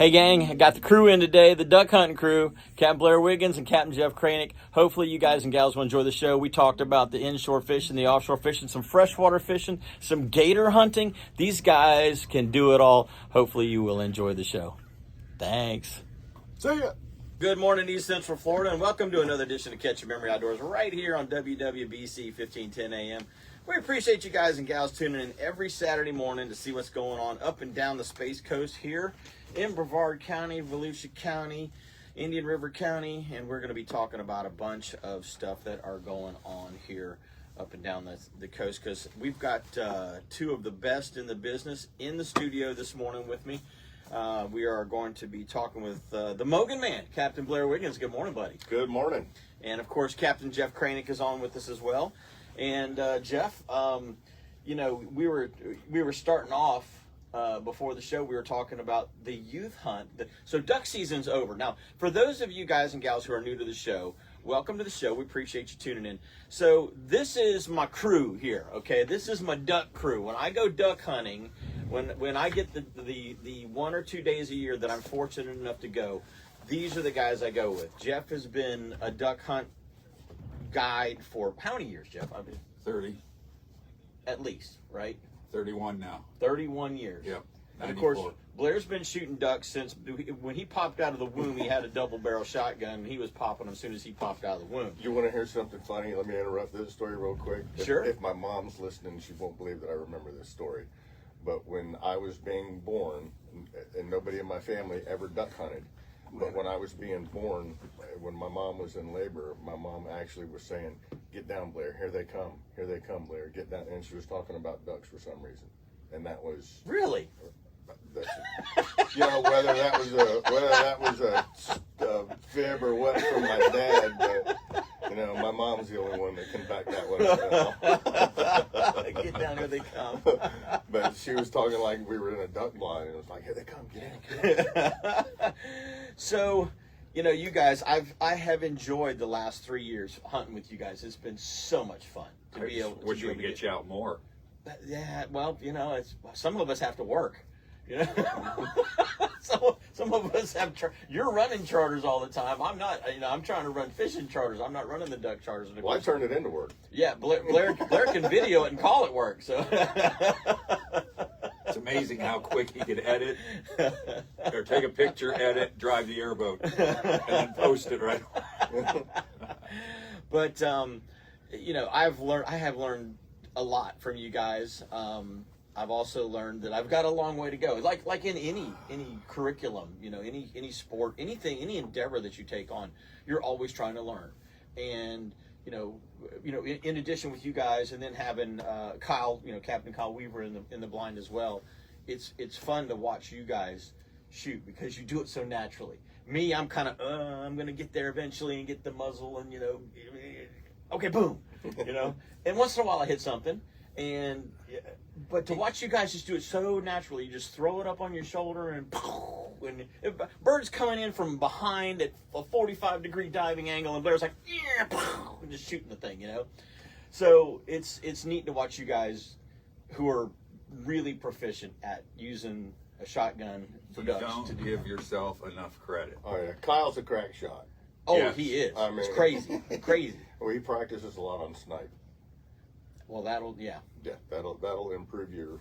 Hey gang, I got the crew in today, the duck hunting crew, Captain Blair Wiggins and Captain Jeff Kraynik. Hopefully you guys and gals will enjoy the show. We talked about the inshore fishing, the offshore fishing, some freshwater fishing, some gator hunting. These guys can do it all. Hopefully you will enjoy the show. Thanks. See ya. Good morning, East Central Florida, and welcome to another edition of Catch Your Memory Outdoors right here on WWBC 1510 AM. We appreciate you guys and gals tuning in every Saturday morning to see what's going on up and down the Space Coast here in Brevard County, Volusia County, Indian River County, and we're going to be talking about a bunch of stuff that are going on here up and down the coast, because we've got two of the best in the business in the studio this morning with me. We are going to be talking with the Mogan Man, Captain Blair Wiggins. Good morning, buddy. Good morning. And of course, Captain Jeff Kraynik is on with us as well. And Jeff, you know, we were starting off before the show. We were talking about the youth hunt. So duck season's over now. For those of you guys and gals who are new to the show, welcome to the show. We appreciate you tuning in. So this is my crew here. Okay, this is my duck crew. When I go duck hunting, when I get the 1 or 2 days a year that I'm fortunate enough to go, these are the guys I go with. Jeff has been a duck hunt guide for how many years, Jeff? 30. At least, right? 31 now. 31 years. Yep. And of course, Blair's been shooting ducks since when he popped out of the womb. He had a double barrel shotgun, and he was popping them as soon as he popped out of the womb. You want to hear something funny? Let me interrupt this story real quick. Sure. If my mom's listening, she won't believe that I remember this story. But when I was being born, and nobody in my family ever duck hunted, but when I was being born, when my mom was in labor, my mom actually was saying, "Get down, Blair. Here they come, Blair. Get down." And she was talking about ducks for some reason, and that was really. You know, whether that was a fib or what from my dad, but you know, my mom's the only one that can back that one up. Get down, here they come. But she was talking like we were in a duck blind, and it was like, "Here they come, get in." So, you know, you guys, I have enjoyed the last 3 years hunting with you guys. It's been so much fun to be able to. Wish we could get you out more. Yeah, well, you know, some of us have to work. You know, some of us have. You're running charters all the time. I'm not. You know, I'm trying to run fishing charters. I'm not running the duck charters. Well, I turned it into work. Yeah, Blair can video it and call it work. So it's amazing how quick he could edit, or take a picture, edit, drive the airboat, and then post it right. But you know, I have learned a lot from you guys. I've also learned that I've got a long way to go. Like in any curriculum, you know, any sport, anything, any endeavor that you take on, you're always trying to learn. And you know, in addition with you guys, and then having Kyle, you know, Captain Kyle Weaver in the blind as well, it's fun to watch you guys shoot because you do it so naturally. Me, I'm kind of I'm gonna get there eventually and get the muzzle and, you know, okay, boom, you know. And once in a while I hit something. But to watch you guys just do it so naturally, you just throw it up on your shoulder and birds coming in from behind at a 45-degree diving angle, and Blair's like, yeah, and just shooting the thing, you know. So it's neat to watch you guys who are really proficient at using a shotgun for ducks. You don't give yourself enough credit. Oh yeah, Kyle's a crack shot. Oh, yes. He is. I mean, it's crazy, crazy. Well, he practices a lot on snipe. Well, that'll that'll improve your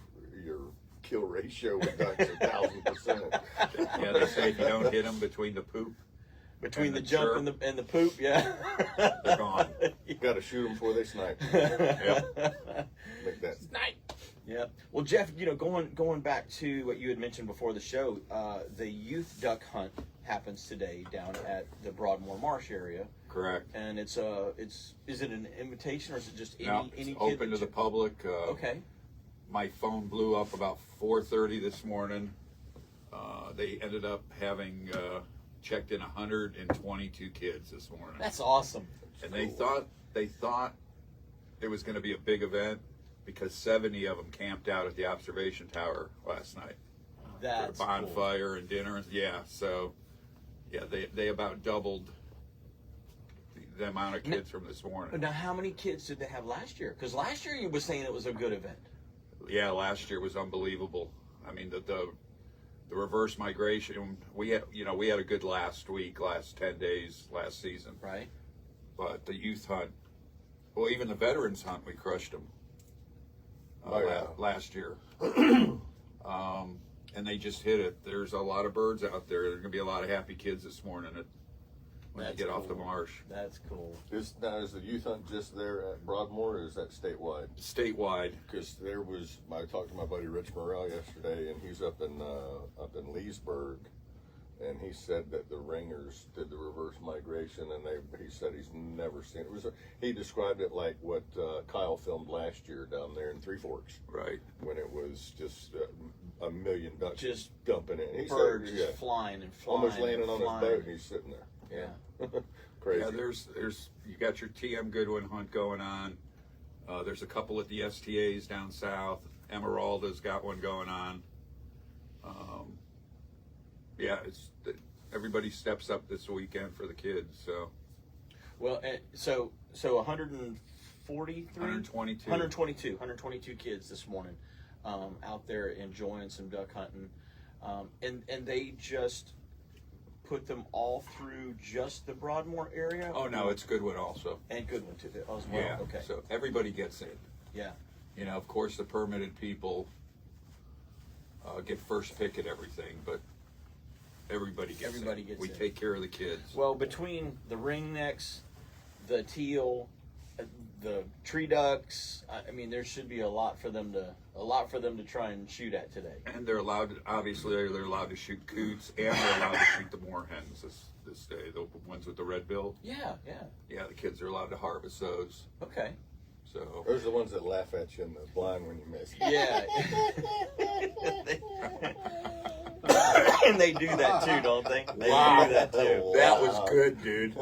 kill ratio with ducks 1,000%. Yeah, they say if you don't hit them between the poop, between the jump and the poop, yeah, they're gone. You got to shoot them before they snipe. Yep. Make that snipe. Yeah. Well, Jeff, you know, going back to what you had mentioned before the show, the youth duck hunt happens today down at the Broadmoor Marsh area. Correct. And is it an invitation or is it just any it's kid open to the public? Okay. My phone blew up about 4:30 this morning. They ended up having checked in 122 kids this morning. That's awesome. And they thought it was going to be a big event because 70 of them camped out at the observation tower last night. That's for a bonfire and dinner. Yeah, so yeah, they about doubled the amount of kids from this morning. Now, how many kids did they have last year? Because last year you were saying it was a good event. Yeah, last year was unbelievable. I mean, the reverse migration. We had a good last 10 days last season. Right. But the youth hunt, well, even the veterans hunt, we crushed them last year. And they just hit it. There's a lot of birds out there. There's going to be a lot of happy kids this morning when you get off the marsh. That's cool. Is the youth hunt just there at Broadmoor, or is that statewide? Statewide. Because I talked to my buddy Rich Morrell yesterday, and he's up in Leesburg, and he said that the ringers did the reverse migration, and he said he's never seen it. He described it like what Kyle filmed last year down there in Three Forks, right? When it was just a million ducks just dumping in. He birds said, just flying and flying, almost landing on flying. his boat, and he's sitting there. Yeah. Crazy. Yeah, there's you got your TM Goodwin hunt going on. There's a couple at the STAs down south. Emeralda's got one going on. Yeah, everybody steps up this weekend for the kids. So, well, so 143, 122 kids this morning out there enjoying some duck hunting, and they just put them all through just the Broadmoor area. Oh no, it's Goodwin also, and Goodwin too as well. Yeah, Okay. So everybody gets in. Yeah. Of course, the permitted people get first pick at everything, but everybody gets in. We take care of the kids. Well, between the ringnecks, the teal, the tree ducks, I mean, there should be a lot for them to try and shoot at today. And they're allowed to shoot coots, and they're allowed to shoot the moorhens this day, the ones with the red bill. Yeah. Yeah, the kids are allowed to harvest those. Okay. So those are the ones that laugh at you in the blind when you miss. Yeah. And they do that too, don't they? They Wow. do that too. Wow. that was good, dude.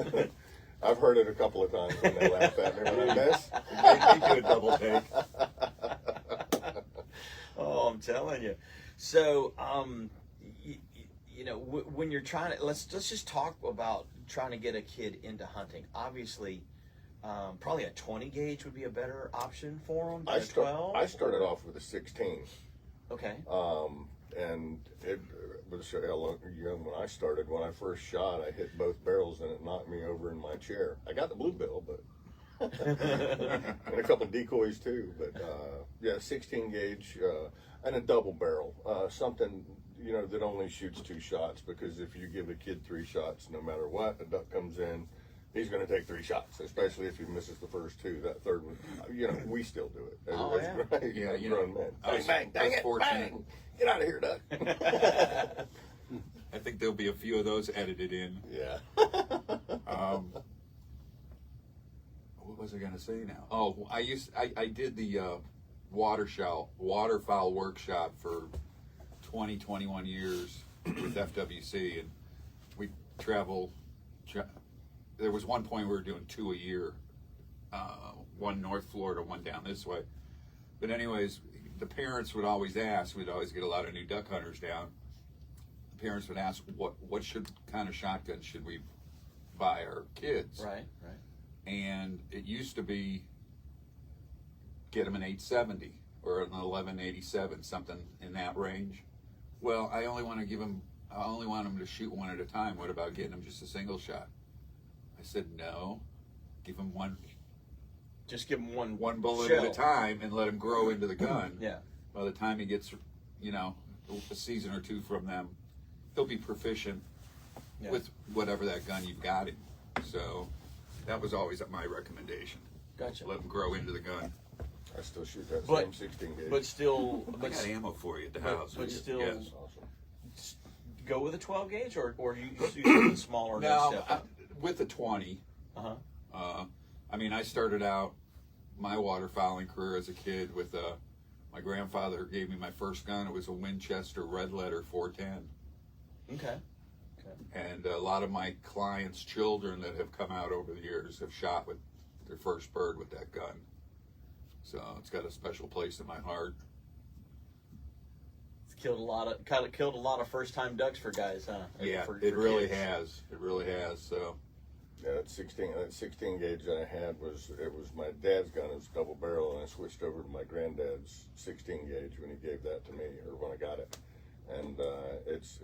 I've heard it a couple of times when they laugh at me when I miss. They do a double take. Oh, I'm telling you. So, when you're trying to let's just talk about trying to get a kid into hunting. Obviously, probably a 20 gauge would be a better option for them. I started off with a 16. Okay. And it was young when I started. When I first shot, I hit both barrels and it knocked me over in my chair. I got the bluebill, but and a couple of decoys too. But 16 gauge and a double barrel, something that only shoots 2 shots. Because if you give a kid 3 shots, no matter what, a duck comes in, he's going to take 3 shots, especially if he misses the first 2. That third one, we still do it. Grown men. Bang, dang it, bang. Get out of here, duck. I think there'll be a few of those edited in. Yeah. What was I going to say now? Oh, I did the waterfowl workshop for 21 years with FWC, and we travel. There was one point we were doing 2 a year, one North Florida, one down this way. But anyways, the parents would always ask. We'd always get a lot of new duck hunters down. The parents would ask, what kind of shotgun should we buy our kids? Right. And it used to be get them an 870 or an 1187, something in that range. Well, I only want them to shoot one at a time. What about getting them just a single shot? I said, no, give them one. Just give them one bullet shell at a time and let him grow into the gun. Yeah. By the time he gets, a season or 2 from them, he'll be proficient with whatever that gun you've got him. So that was always my recommendation. Gotcha. Let him grow into the gun. I still shoot that same 16 gauge. But still, I got ammo for you at the house. But still, yes. Awesome. go with a 12 gauge, or you shoot something smaller. No, with the 20. Uh-huh. I started out my waterfowling career as a kid with my grandfather gave me my first gun. It was a Winchester Red Letter 410. Okay. And a lot of my clients' children that have come out over the years have shot with their first bird with that gun. So it's got a special place in my heart. It's killed a lot of first-time ducks for guys, huh? Yeah, for it really kids. has. It really has. So. Yeah, that 16 gauge that I had was my dad's gun. It was double barrel, and I switched over to my granddad's 16 gauge when he gave that to me, or when I got it. and it's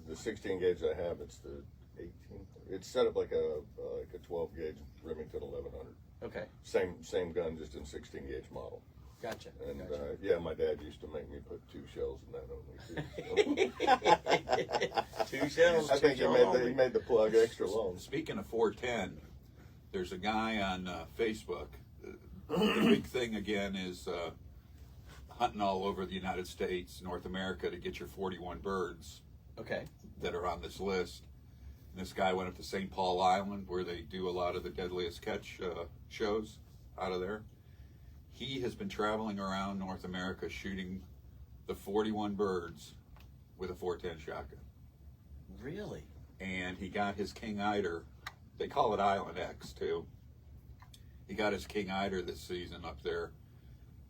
the 16 gauge I have. It's the 18. It's set up like a 12 gauge Remington 1100. Okay. Same gun, just in 16 gauge model. Gotcha. And Gotcha. yeah, my dad used to make me put 2 shells in that only. So. 2 shells. I think he made the plug extra long. Speaking of 410, there's a guy on Facebook. The big thing again is hunting all over the United States, North America, to get your 41 birds Okay. that are on this list. And this guy went up to St. Paul Island, where they do a lot of the deadliest catch shows out of there. He has been traveling around North America shooting the 41 birds with a 410 shotgun. Really? And he got his King Eider. They call it Island X too. He got his King Eider this season up there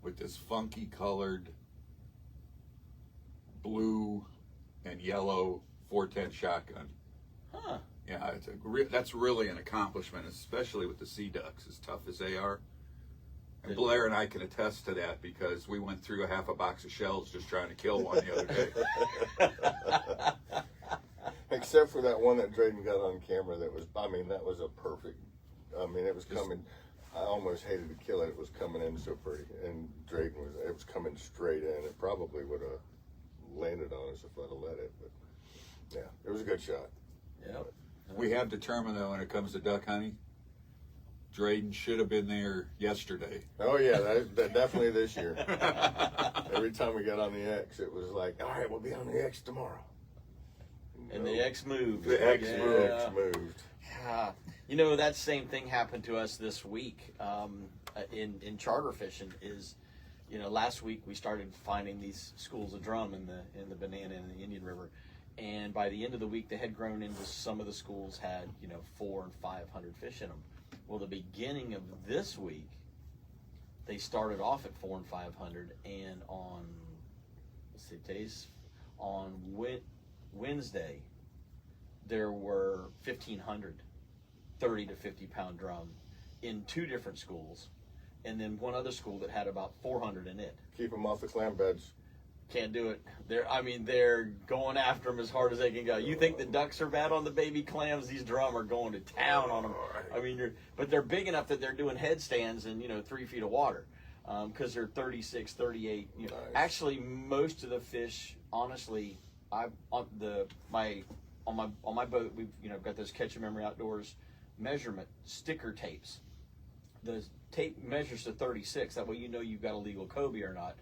with this funky colored blue and yellow 410 shotgun. Huh. Yeah, that's really an accomplishment, especially with the sea ducks, as tough as they are. And Blair and I can attest to that because we went through a half a box of shells just trying to kill one the other day. Except for that one that Drayden got on camera, that was a perfect. It was coming. I almost hated to kill it. It was coming in so pretty, and it was coming straight in. It probably would have landed on us if I'd have let it. But yeah, it was a good shot. Yep. We have determined, though, when it comes to duck hunting, Drayden should have been there yesterday. Oh yeah, that definitely this year. Every time we got on the X, it was like, all right, we'll be on the X tomorrow. And the X moved. The X Yeah. moved. Yeah. That same thing happened to us this week in charter fishing. Last week we started finding these schools of drum in the Banana and the Indian River, and by the end of the week they had grown into some of the schools had 400 and 500 fish in them. Well, the beginning of this week they started off at 400 and 500, and on Wednesday there were 1,500 30 to 50 pound drum in 2 different schools, and then one other school that had about 400 in it. Keep them off the clam beds. Can't do it. They're going after them as hard as they can go. You think the ducks are bad on the baby clams? These drum are going to town on them. But they're big enough that they're doing headstands in 3 feet of water, because they're 36, 38. Nice. Actually, most of the fish, honestly, on my boat, we've got those Catch a Memory Outdoors measurement sticker tapes. The tape measures to 36. That way you've got a legal cobia or not.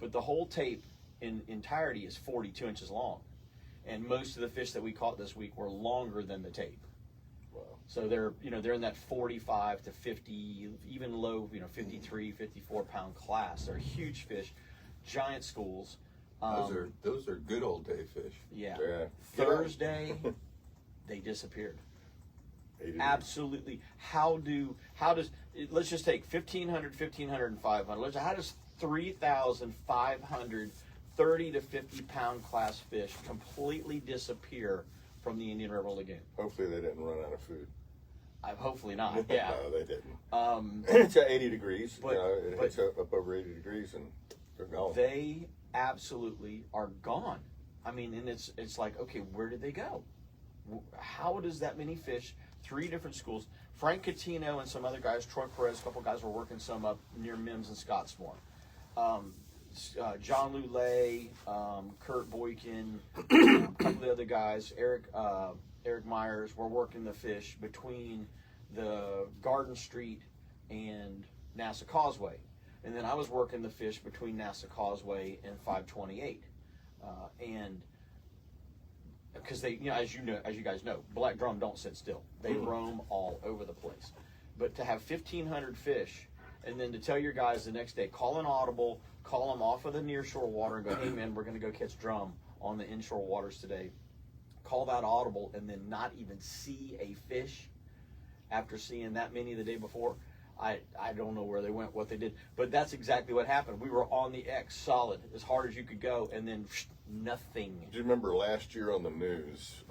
But the whole tape in entirety is 42 inches long, and most of the fish that we caught this week were longer than the tape. Wow. So they're in that 45 to 50, even low 53, 54 pound class. They're huge fish, giant schools. Those are good old day fish. Yeah. Thursday, they disappeared. 80. Absolutely. How does let's just take 1,500 and 500. How does 3,500 30 to 50 pound class fish completely disappear from the Indian River Lagoon? Hopefully they didn't run out of food. Hopefully not. Yeah. No, they didn't. It's at 80 degrees. But- It hits up over 80 degrees and they're gone. They absolutely are gone. And it's like, okay, where did they go? How does that many fish? 3 different schools. Frank Catino and some other guys, Troy Perez, a couple guys were working some up near Mims and Scottsmore. John Lulay, Kurt Boykin, a couple of the other guys, Eric Myers, were working the fish between the Garden Street and NASA Causeway. And then I was working the fish between NASA Causeway and 528. And because they, as you guys know, black drum don't sit still. They roam all over the place. But to have 1,500 fish, and then to tell your guys the next day, call an audible, call them off of the nearshore water and go, hey man, we're going to go catch drum on the inshore waters today. Call that audible and then not even see a fish after seeing that many the day before. I don't know where they went, what they did, but that's exactly what happened. We were on the X solid as hard as you could go, and then nothing. Do you remember last year on the news,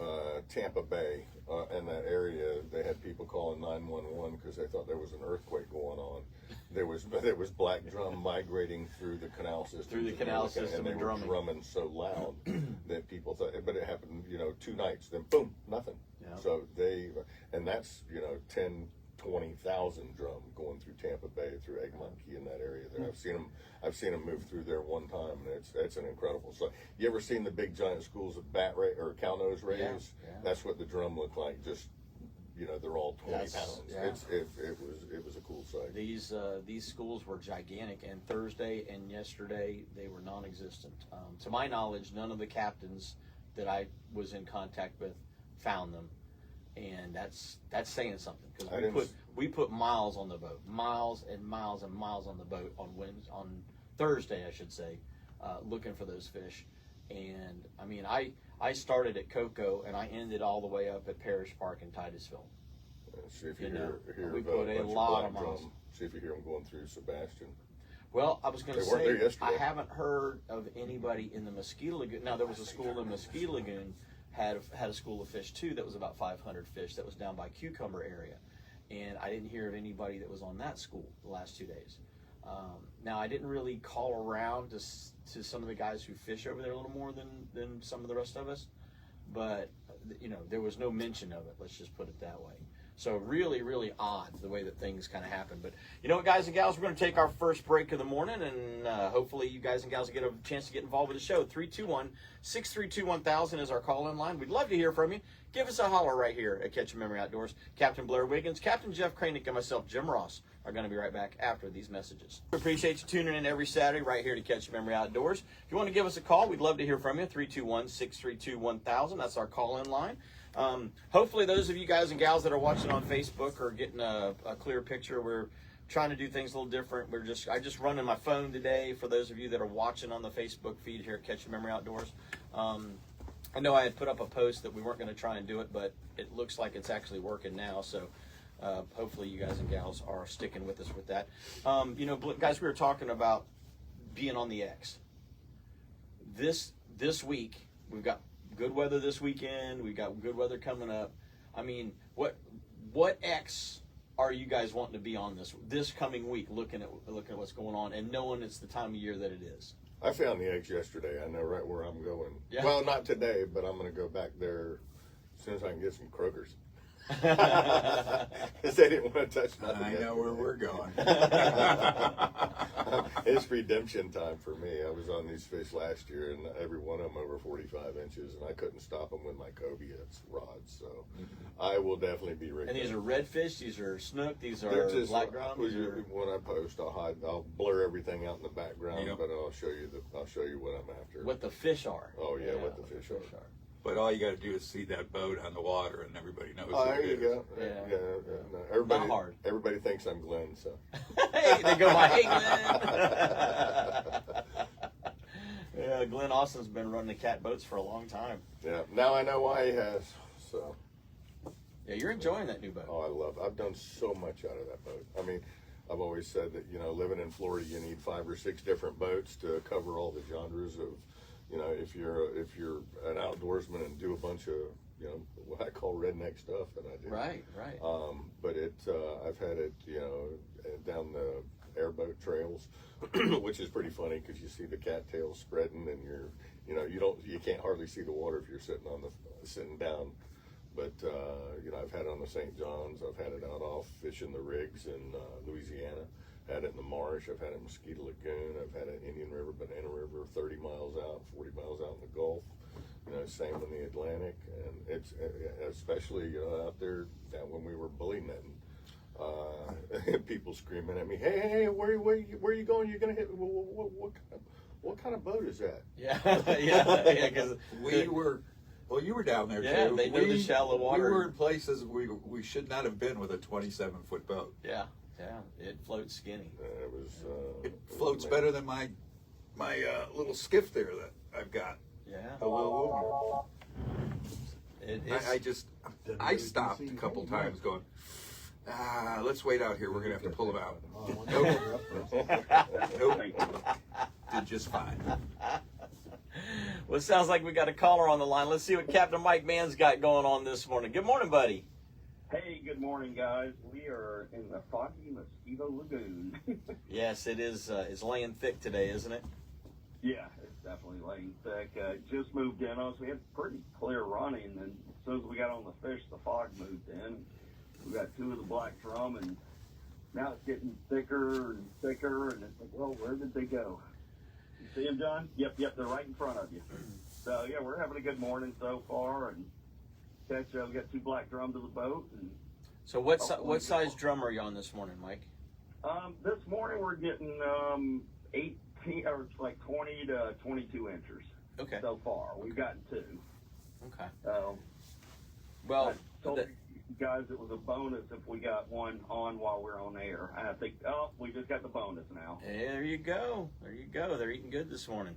Tampa Bay and that area, they had people calling 911 because they thought there was an earthquake going on. There was black drum migrating through the canal system. Through the canal system and they were drumming so loud that people thought. But it happened, 2 nights. Then boom, nothing. Yeah. So and that's 10,000-20,000 drum going through Tampa Bay, through Egmont Key in that area there. I've seen them move through there one time, and it's an incredible. So you ever seen the big giant schools of or cow nose rays? Yeah. That's what the drum looked like. Just they're all 20 pounds. Yeah. It was a cool sight. These schools were gigantic, and Thursday and yesterday they were non-existent. To my knowledge, none of the captains that I was in contact with found them, and that's saying something, because we put miles on the boat, miles and miles and miles on the boat on Thursday, I should say, looking for those fish. And I mean, I started at Cocoa and I ended all the way up at Parish Park in Titusville. See if you hear we of put a lot of black miles. drum. See if you hear them going through Sebastian. Well, I was going to They weren't there say, yesterday. I haven't heard of anybody in the Mosquito Lagoon. Now, there was a school in Mosquito Lagoon had a school of fish too that was about 500 fish that was down by Cucumber area, and I didn't hear of anybody that was on that school the last 2 days. Now, I didn't really call around to some of the guys who fish over there a little more than some of the rest of us, but there was no mention of it. Let's just put it that way. So really, really odd the way that things kind of happen. But you know what, guys and gals, we're going to take our first break of the morning, and hopefully you guys and gals will get a chance to get involved with the show. 321-632-1000 is our call-in line. We'd love to hear from you. Give us a holler right here at Catch a Memory Outdoors. Captain Blair Wiggins, Captain Jeff Kraynik, and myself, Jim Ross, are going to be right back after these messages. We appreciate you tuning in every Saturday right here to Catch a Memory Outdoors. If you want to give us a call, we'd love to hear from you. 321-632-1000. That's our call-in line. Hopefully those of you guys and gals that are watching on Facebook are getting a clear picture. We're trying to do things a little different. I just running my phone today for those of you that are watching on the Facebook feed here at Catch a Memory Outdoors. I know I had put up a post that we weren't going to try and do it, but it looks like it's actually working now. So hopefully you guys and gals are sticking with us with that. Guys, we were talking about being on the X. This week, we've got good weather this weekend. We've got good weather coming up. I mean, what X are you guys wanting to be on this coming week, looking at what's going on and knowing it's the time of year that it is? I found the eggs yesterday. I know right where I'm going. Yeah. Well, not today, but I'm going to go back there as soon as I can get some Krogers. Because they didn't want to touch nothing. I know where we're going. It's redemption time for me. I was on these fish last year, and every one of them over 45 inches, and I couldn't stop them with my Cobia rods. So I will definitely be ready. And these are redfish. These are snook. These They're are just black drum. when I post, I'll blur everything out in the background, Yep. but I'll show you what I'm after. What the fish are. Oh yeah, what the fish are. But all you got to do is see that boat on the water, and everybody knows. Oh, who there it you is. go. Yeah. No, everybody, Not hard. Everybody thinks I'm Glenn, so. Hey, they go by, hey, Glenn. Yeah, Glenn Austin's been running the cat boats for a long time. Yeah, now I know why he has. So. Yeah, you're enjoying that new boat. Oh, I've done so much out of that boat. I mean, I've always said that, living in Florida, you need 5 or 6 different boats to cover all the genres of, if you're an outdoorsman and do a bunch of, what I call redneck stuff that I do. Right. But I've had it, down the airboat trails, which is pretty funny because you see the cattails spreading and you can't hardly see the water if you're sitting down. But, I've had it on the St. John's. I've had it out off fishing the rigs in Louisiana. Had it in the marsh. I've had it in Mosquito Lagoon. I've had it in Indian River, Banana River, 30 miles out, 40 miles out in the Gulf. Same in the Atlantic. And it's especially out there when we were bully netting. People screaming at me, hey, where are you going? You're going to hit, what kind of boat is that? Yeah, because Well, you were down there yeah, too. they know the shallow water. We were in places we should not have been with a 27-foot boat. Yeah, it floats skinny. It Floats better than my little skiff there that I've got. Yeah. The Will Wilmer. I stopped a couple times going, Let's wait out here. We're gonna have to pull him out. Nope. Did just fine. Well, it sounds like we got a caller on the line. Let's see what Captain Mike Mann's got going on this morning. Good morning, buddy. Hey, good morning, guys. We are in the foggy Mosquito Lagoon. Yes, it is. It's laying thick today, isn't it? Yeah, it's definitely laying thick. Just moved in on us. We had pretty clear running, and as soon as we got on the fish, the fog moved in. We got 2 of the black drum, and now it's getting thicker and thicker, and it's like, well, where did they go? You see them, John? Yep, they're right in front of you. So, yeah, we're having a good morning so far, and we got 2 black drum to the boat. And So what size drum are you on this morning, Mike? This morning we're getting 18 or like 20 to 22 inches. Okay. So far, we've gotten 2. Okay. Well, I told you guys it was a bonus if we got one on while we're on air. And I think, we just got the bonus now. There you go. They're eating good this morning.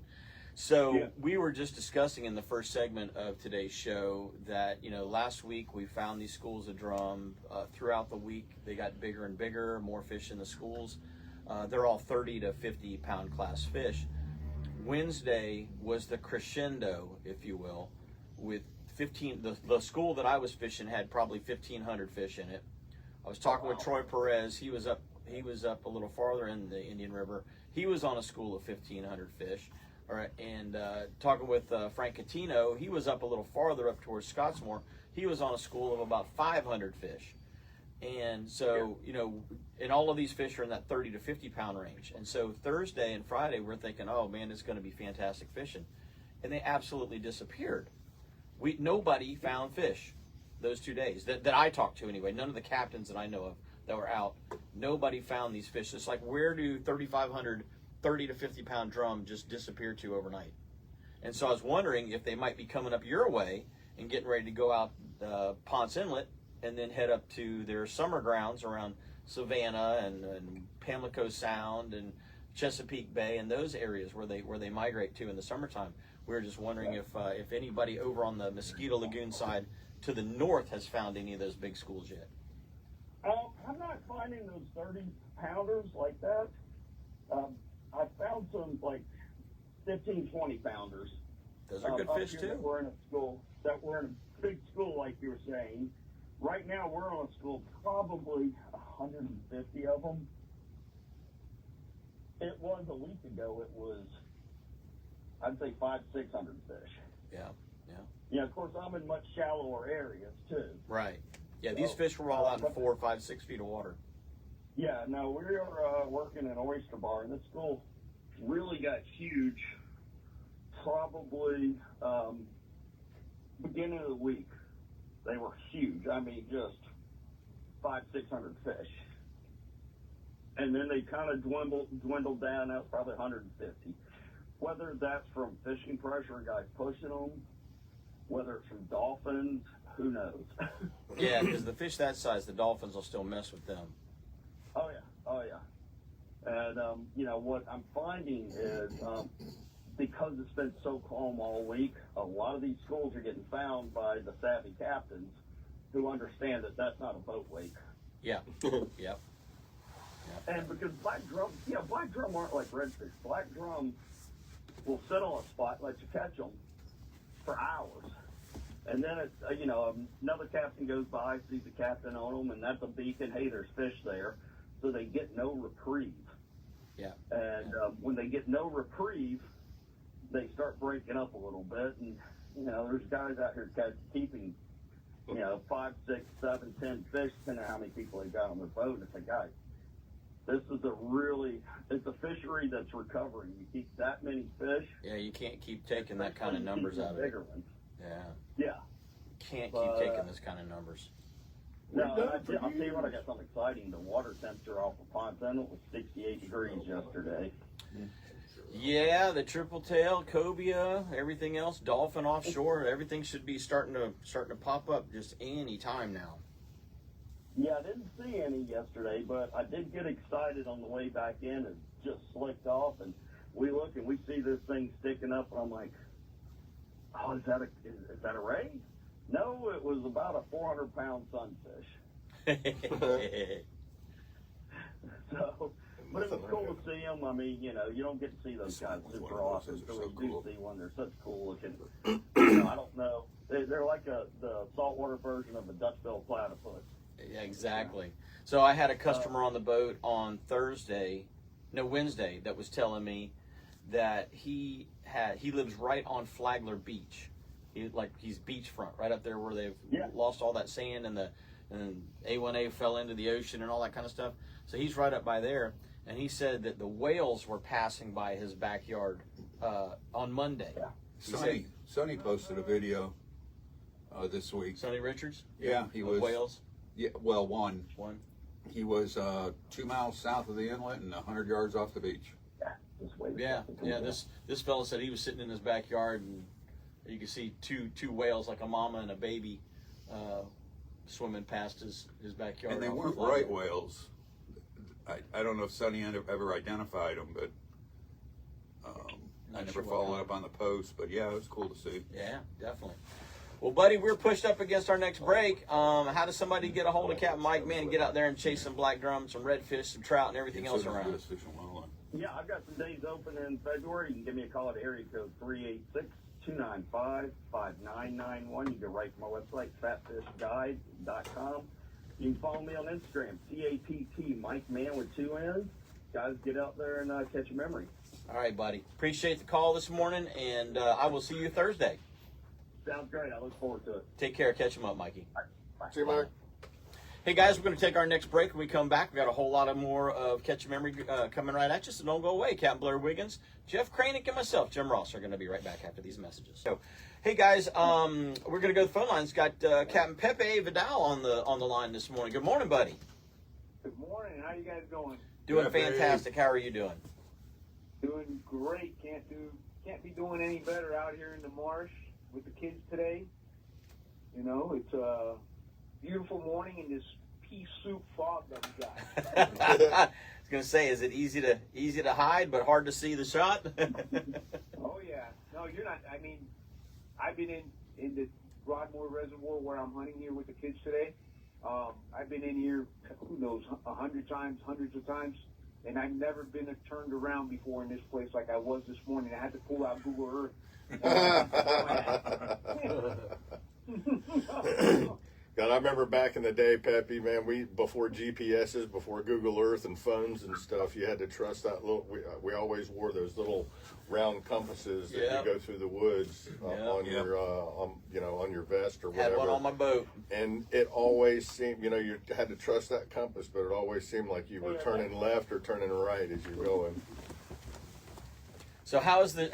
So Yeah. we were just discussing in the first segment of today's show that, last week we found these schools of drum. Throughout the week, they got bigger and bigger, more fish in the schools. They're all 30 to 50 pound class fish. Wednesday was the crescendo, if you will, with 15. The school that I was fishing had probably 1,500 fish in it. I was talking with Troy Perez. He was up a little farther in the Indian River. He was on a school of 1,500 fish. All right, and talking with Frank Catino, he was up a little farther up towards Scottsmore. He was on a school of about 500 fish. And so, and all of these fish are in that 30 to 50 pound range. And so Thursday and Friday, we're thinking, oh man, it's going to be fantastic fishing. And they absolutely disappeared. Nobody found fish those 2 days that I talked to anyway. None of the captains that I know of that were out, nobody found these fish. It's like, where do 3,500 30 to 50 pound drum just disappear to overnight? And so I was wondering if they might be coming up your way and getting ready to go out Ponce Inlet and then head up to their summer grounds around Savannah and Pamlico Sound and Chesapeake Bay and those areas where they migrate to in the summertime. We were just wondering if anybody over on the Mosquito Lagoon side to the north has found any of those big schools yet. I'm not finding those 30 pounders like that. I found some like 15, 20 pounders. Those are good fish too. We're in a big school like you were saying. Right now we're on a school probably 150 of them. It was a week ago. It was, I'd say 500-600 fish. Yeah. Yeah, of course I'm in much shallower areas too. Right. Yeah, these fish were all out in 4, 5, 6 feet of water. Yeah, no, we are working in an oyster bar, and this school really got huge probably beginning of the week. They were huge. I mean, just 500-600 fish. And then they kind of dwindled down. That was probably 150. Whether that's from fishing pressure and guys pushing them, whether it's from dolphins, who knows? Yeah, because the fish that size, the dolphins will still mess with them. Oh yeah. And what I'm finding is because it's been so calm all week, a lot of these schools are getting found by the savvy captains who understand that that's not a boat wake. Yeah. Yep. And because black drum aren't like redfish. Black drum will sit on a spot, let you catch them for hours. And then it's, another captain goes by, sees the captain on them, and that's a beacon. Hey, there's fish there. So they get no reprieve. Yeah. And when they get no reprieve, they start breaking up a little bit. And, there's guys out here keeping, 5, 6, 7, 10 fish, depending on how many people they've got on their boat. And it's like, guys, this is it's a fishery that's recovering. You keep that many fish. Yeah, you can't keep taking that kind of numbers out of it. Bigger ones. Yeah. Can't keep taking this kind of numbers. No, I'll tell you what, I got something exciting. The water temperature off of Ponce Inlet was 68 degrees yesterday. Yeah, the triple tail, cobia, everything else, dolphin offshore, everything should be starting to pop up just any time now. Yeah, I didn't see any yesterday, but I did get excited on the way back in and just slicked off. And we look and we see this thing sticking up, and I'm like, oh, is that a ray? No, it was about a 400-pound sunfish. So, but it was cool to see them. I mean, you don't get to see those guys super often. So we do see one. They're such cool looking. I don't know. They're like the saltwater version of a Dutch-billed platypus. Yeah, exactly. So I had a customer on the boat on Wednesday, that was telling me that he lives right on Flagler Beach. He's beachfront, right up there where they've lost all that sand and A1A fell into the ocean and all that kind of stuff. So he's right up by there, and he said that the whales were passing by his backyard on Monday. Yeah. Sonny posted a video this week. Sonny Richards? Yeah, he was. Whales? Yeah, well, one. One. He was 2 miles south of the inlet and 100 yards off the beach. Yeah. This fellow said he was sitting in his backyard, and you could see two whales, like a mama and a baby, swimming past his backyard. And they weren't right whales. I don't know if Sonny ever identified them, but I never followed up on the post. But yeah, it was cool to see. Yeah, definitely. Well, buddy, we're pushed up against our next break. How does somebody get a hold of Captain Mike, man, and get out there and chase some black drum, some redfish, some trout, and everything else around? Yeah, I've got some days open in February. You can give me a call at area code 386-295-5991. You can write to my website, fatfishguide.com. You can follow me on Instagram, CAPT, Mike Man with 2 N's. Guys, get out there and catch a memory. All right, buddy. Appreciate the call this morning, and I will see you Thursday. Sounds great. I look forward to it. Take care. Catch him up, Mikey. All right, bye. See you, Mike. Hey, guys, we're going to take our next break. When we come back, we got a whole lot of more of Catch a Memory coming right at you, so don't go away. Captain Blair Wiggins, Jeff Kraynik, and myself, Jim Ross, are going to be right back after these messages. So, hey, guys, we're going to go to the phone lines. Got Captain Pepe Vidal on the line this morning. Good morning, buddy. Good morning. How you guys doing? Doing fantastic. How are you doing? Doing great. Can't be doing any better out here in the marsh with the kids today. It's a beautiful morning in this pea soup fog that we got. I was going to say, is it easy to hide but hard to see the shot? Oh yeah. No, you're not. I mean, I've been in the Broadmoor Reservoir where I'm hunting here with the kids today. I've been in here, who knows, 100 times, hundreds of times, and I've never been turned around before in this place like I was this morning. I had to pull out Google Earth. God, I remember back in the day, Peppy, man, before GPSs, before Google Earth and phones and stuff, you had to trust that little, we always wore those little round compasses that you go through the woods on your vest or whatever. Had one on my boat. And it always seemed, you had to trust that compass, but it always seemed like you were turning left or turning right as you're going. So how is the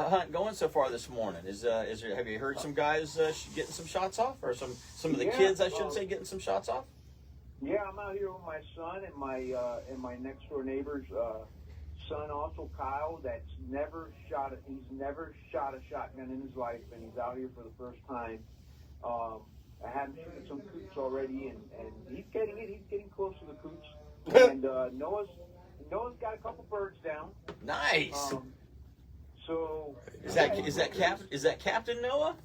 hunt going so far this morning? Have you heard some guys getting some shots off, or some of the kids, I should say, getting some shots off? Yeah, I'm out here with my son and my next door neighbor's son, also Kyle. That's never shot a shotgun in his life, and he's out here for the first time. I had him shooting some coots already, and he's getting it. He's getting close to the coots. And Noah's got a couple birds down. Nice. So is that Captain Noah?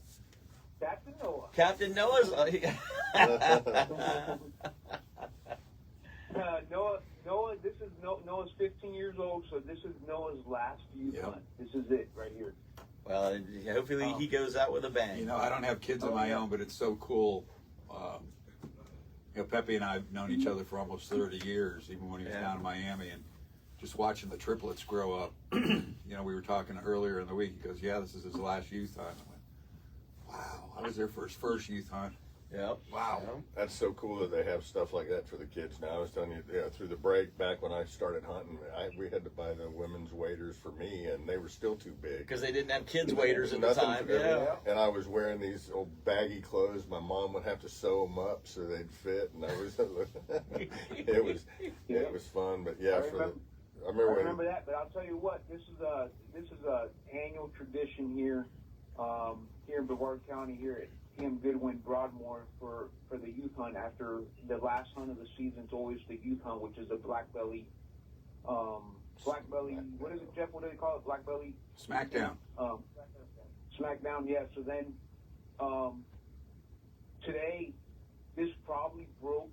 Captain Noah. Captain Noah's. Noah. This is Noah's 15 years old, so this is Noah's last youth hunt. This is it right here. Well, hopefully he goes out with a bang. I don't have kids of my own, but it's so cool. Pepe and I have known each other for almost 30 years, even when he was down in Miami, and just watching the triplets grow up. We were talking earlier in the week. He goes, "Yeah, this is his last youth hunt." I went, "Wow, I was there for his first youth hunt." Yep. Wow. That's so cool that they have stuff like that for the kids now. I was telling you, through the break, back when I started hunting, we had to buy the women's waders for me, and they were still too big. Because they didn't have kids waders at the time. Yeah. And I was wearing these old baggy clothes. My mom would have to sew them up so they'd fit, and it was fun. But yeah, I remember that. But I'll tell you what, this is a annual tradition here in Brevard County here at Tim Goodwin Broadmoor for the youth hunt. After the last hunt of the season, it's always the youth hunt, which is a black belly. What is it, Jeff? What do they call it? Black belly? Smackdown. Smackdown, yeah. So then today, this probably broke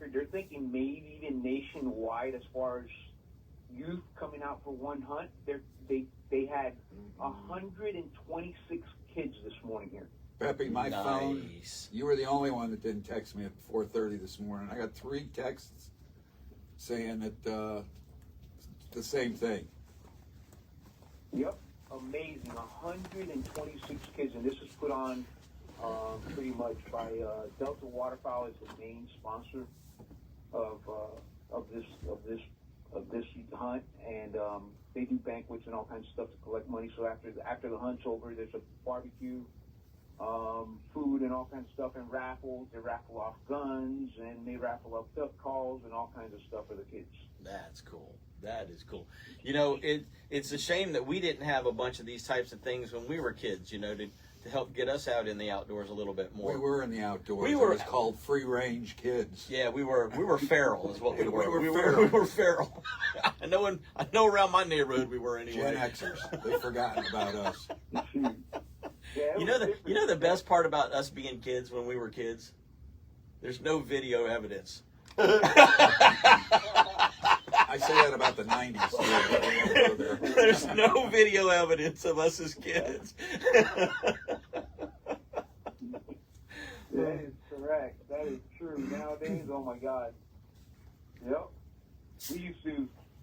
they're thinking maybe even nationwide as far as youth coming out for one hunt. They had 126 kids this morning here. Peppy, my phone, Nice. you were the only one that didn't text me at 4:30 this morning. I got 3 texts saying that the same thing. Yep, amazing. 126 kids, and this is put on pretty much by Delta Waterfowl is the main sponsor of this hunt, and they do banquets and all kinds of stuff to collect money. So after the hunt's over, there's a barbecue, food and all kinds of stuff, and raffles. They raffle off guns, and they raffle off duck calls and all kinds of stuff for the kids. That's cool. That is cool. You know, it's a shame that we didn't have a bunch of these types of things when we were kids, you know, to help get us out in the outdoors a little bit more. We were in the outdoors. We were- It was called free range kids. Yeah, we were feral is what we were. We were feral. I know around my neighborhood we were anyway. Gen Xers. They've forgotten about us. Yeah, You know the best part about us being kids when we were kids? There's no video evidence. I say that about the 90s. Too. There's no video evidence of us as kids. That is correct. That is true. Nowadays, oh my God. Yep.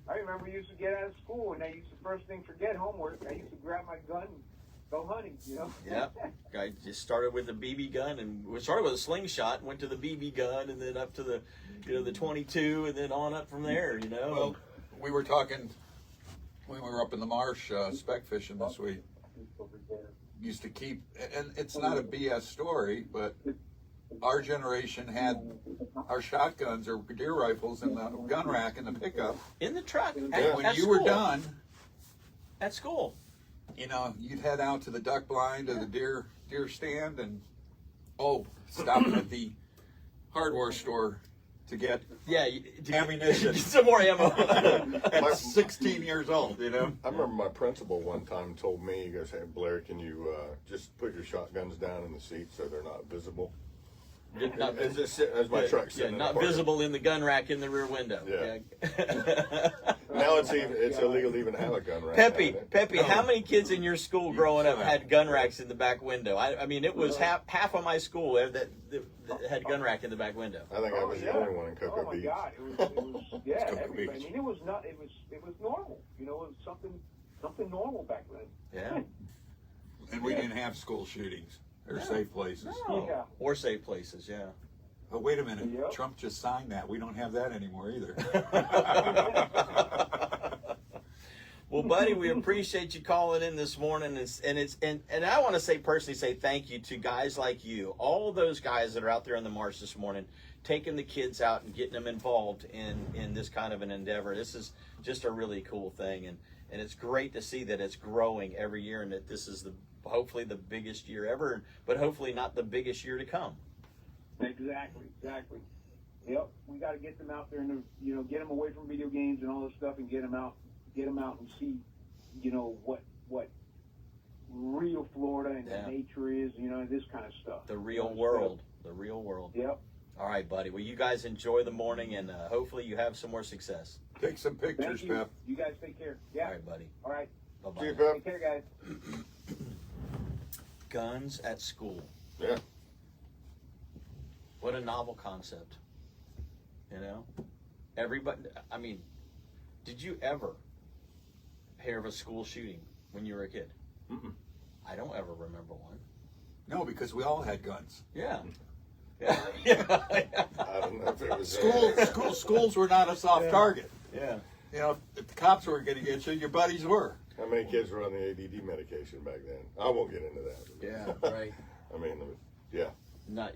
I remember we used to get out of school, and I used to first thing forget homework. I used to grab my gun and go hunting, you know? Yep. I just started with a BB gun, and we started with a slingshot, and went to the BB gun, and then up to the, the 22, and then on up from there, you know? Well, we were talking when we were up in the marsh speck fishing this week. Used to keep, and it's not a BS story, but our generation had our shotguns or deer rifles in the gun rack in the pickup. In the truck. And At, when at you were school. done, At school. you know, you'd head out to the duck blind or the deer stand and stop at the hardware store to get ammunition. Some more ammo. At 16 years old, you know. I remember my principal one time told me, he goes, "Hey Blair, can you just put your shotguns down in the seat so they're not visible?" Not, It's just sitting as my truck sitting in the not park. visible in the gun rack in the rear window. Yeah. Yeah. Now it's illegal to even have a gun rack. Peppy, nowadays. how many kids in your school growing up had gun racks in the back window? I mean, it was half of my school that had gun rack in the back window. I think I was the only one in Cocoa Oh my Beach. God! It was yeah. Cocoa Everybody. Beach. I mean, it was not. It was normal. You know, it was something normal back then. Yeah. And we didn't have school shootings or safe places. Yeah. Or safe places, yeah. Oh, wait a minute. Yep. Trump just signed that. We don't have that anymore either. Well, buddy, we appreciate you calling in this morning, and I want to personally say thank you to guys like you, all those guys that are out there in the marsh this morning, taking the kids out and getting them involved in this kind of an endeavor. This is just a really cool thing, and it's great to see that it's growing every year, and that this is hopefully the biggest year ever, but hopefully not the biggest year to come. Exactly. Yep. We got to get them out there and get them away from video games and all this stuff, and get them out and see, what real Florida and the nature is, this kind of stuff. The real world. The real world. Yep. All right, buddy. Well, you guys enjoy the morning, and hopefully you have some more success. Take some pictures, Thank you. Pep. You guys take care. Yeah. All right, buddy. All right. Bye-bye. See you, now. Pep. Take care, guys. Guns at school. Yeah. What a novel concept. Everybody, I mean, did you ever hear of a school shooting when you were a kid? Mm-mm. I don't ever remember one. No, because we all had guns. Yeah. I don't know if it was Schools were not a soft target. Yeah. You know, if the cops were going to get you, your buddies were. How many kids were on the ADD medication back then? I won't get into that. Yeah, right. I mean, yeah, Not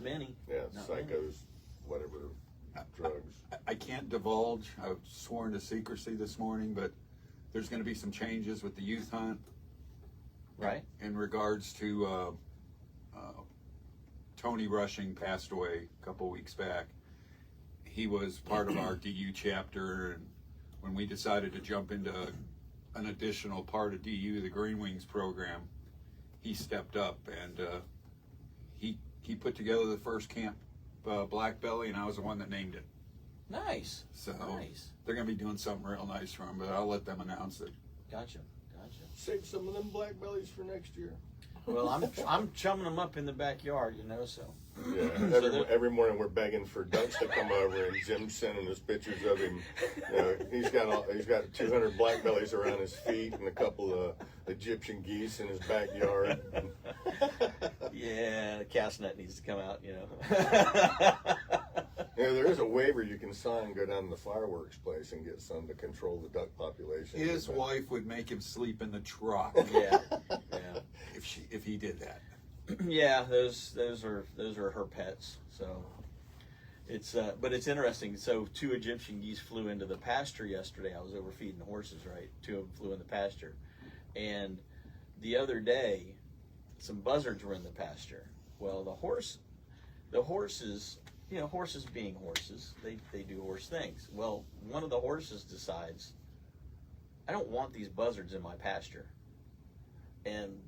many. yeah, Not psychos, many. whatever, drugs. I can't divulge. I was sworn to secrecy this morning, but there's going to be some changes with the youth hunt. Right. In regards to Tony Rushing passed away a couple weeks back. He was part of our DU chapter, and when we decided to jump into an additional part of DU, the Green Wings program, he stepped up, and he put together the first camp black belly, and I was the one that named it. Nice. So Nice. they're going to be doing something real nice for them, but I'll let them announce it. Gotcha. Save some of them black bellies for next year. Well, I'm chumming them up in the backyard, so. Yeah, every morning we're begging for ducks to come over, and Jim's sending us pictures of him. He's got 200 black bellies around his feet and a couple of Egyptian geese in his backyard. Yeah, the cast net needs to come out, There is a waiver you can sign, go down to the fireworks place and get some to control the duck population. His wife would make him sleep in the truck. Yeah. If he did that. Yeah, those are her pets. So but it's interesting. So 2 Egyptian geese flew into the pasture yesterday. I was over feeding horses, right? 2 of them flew in the pasture, and the other day, some buzzards were in the pasture. Well, the horses, horses being horses, they do horse things. Well, one of the horses decides, I don't want these buzzards in my pasture, and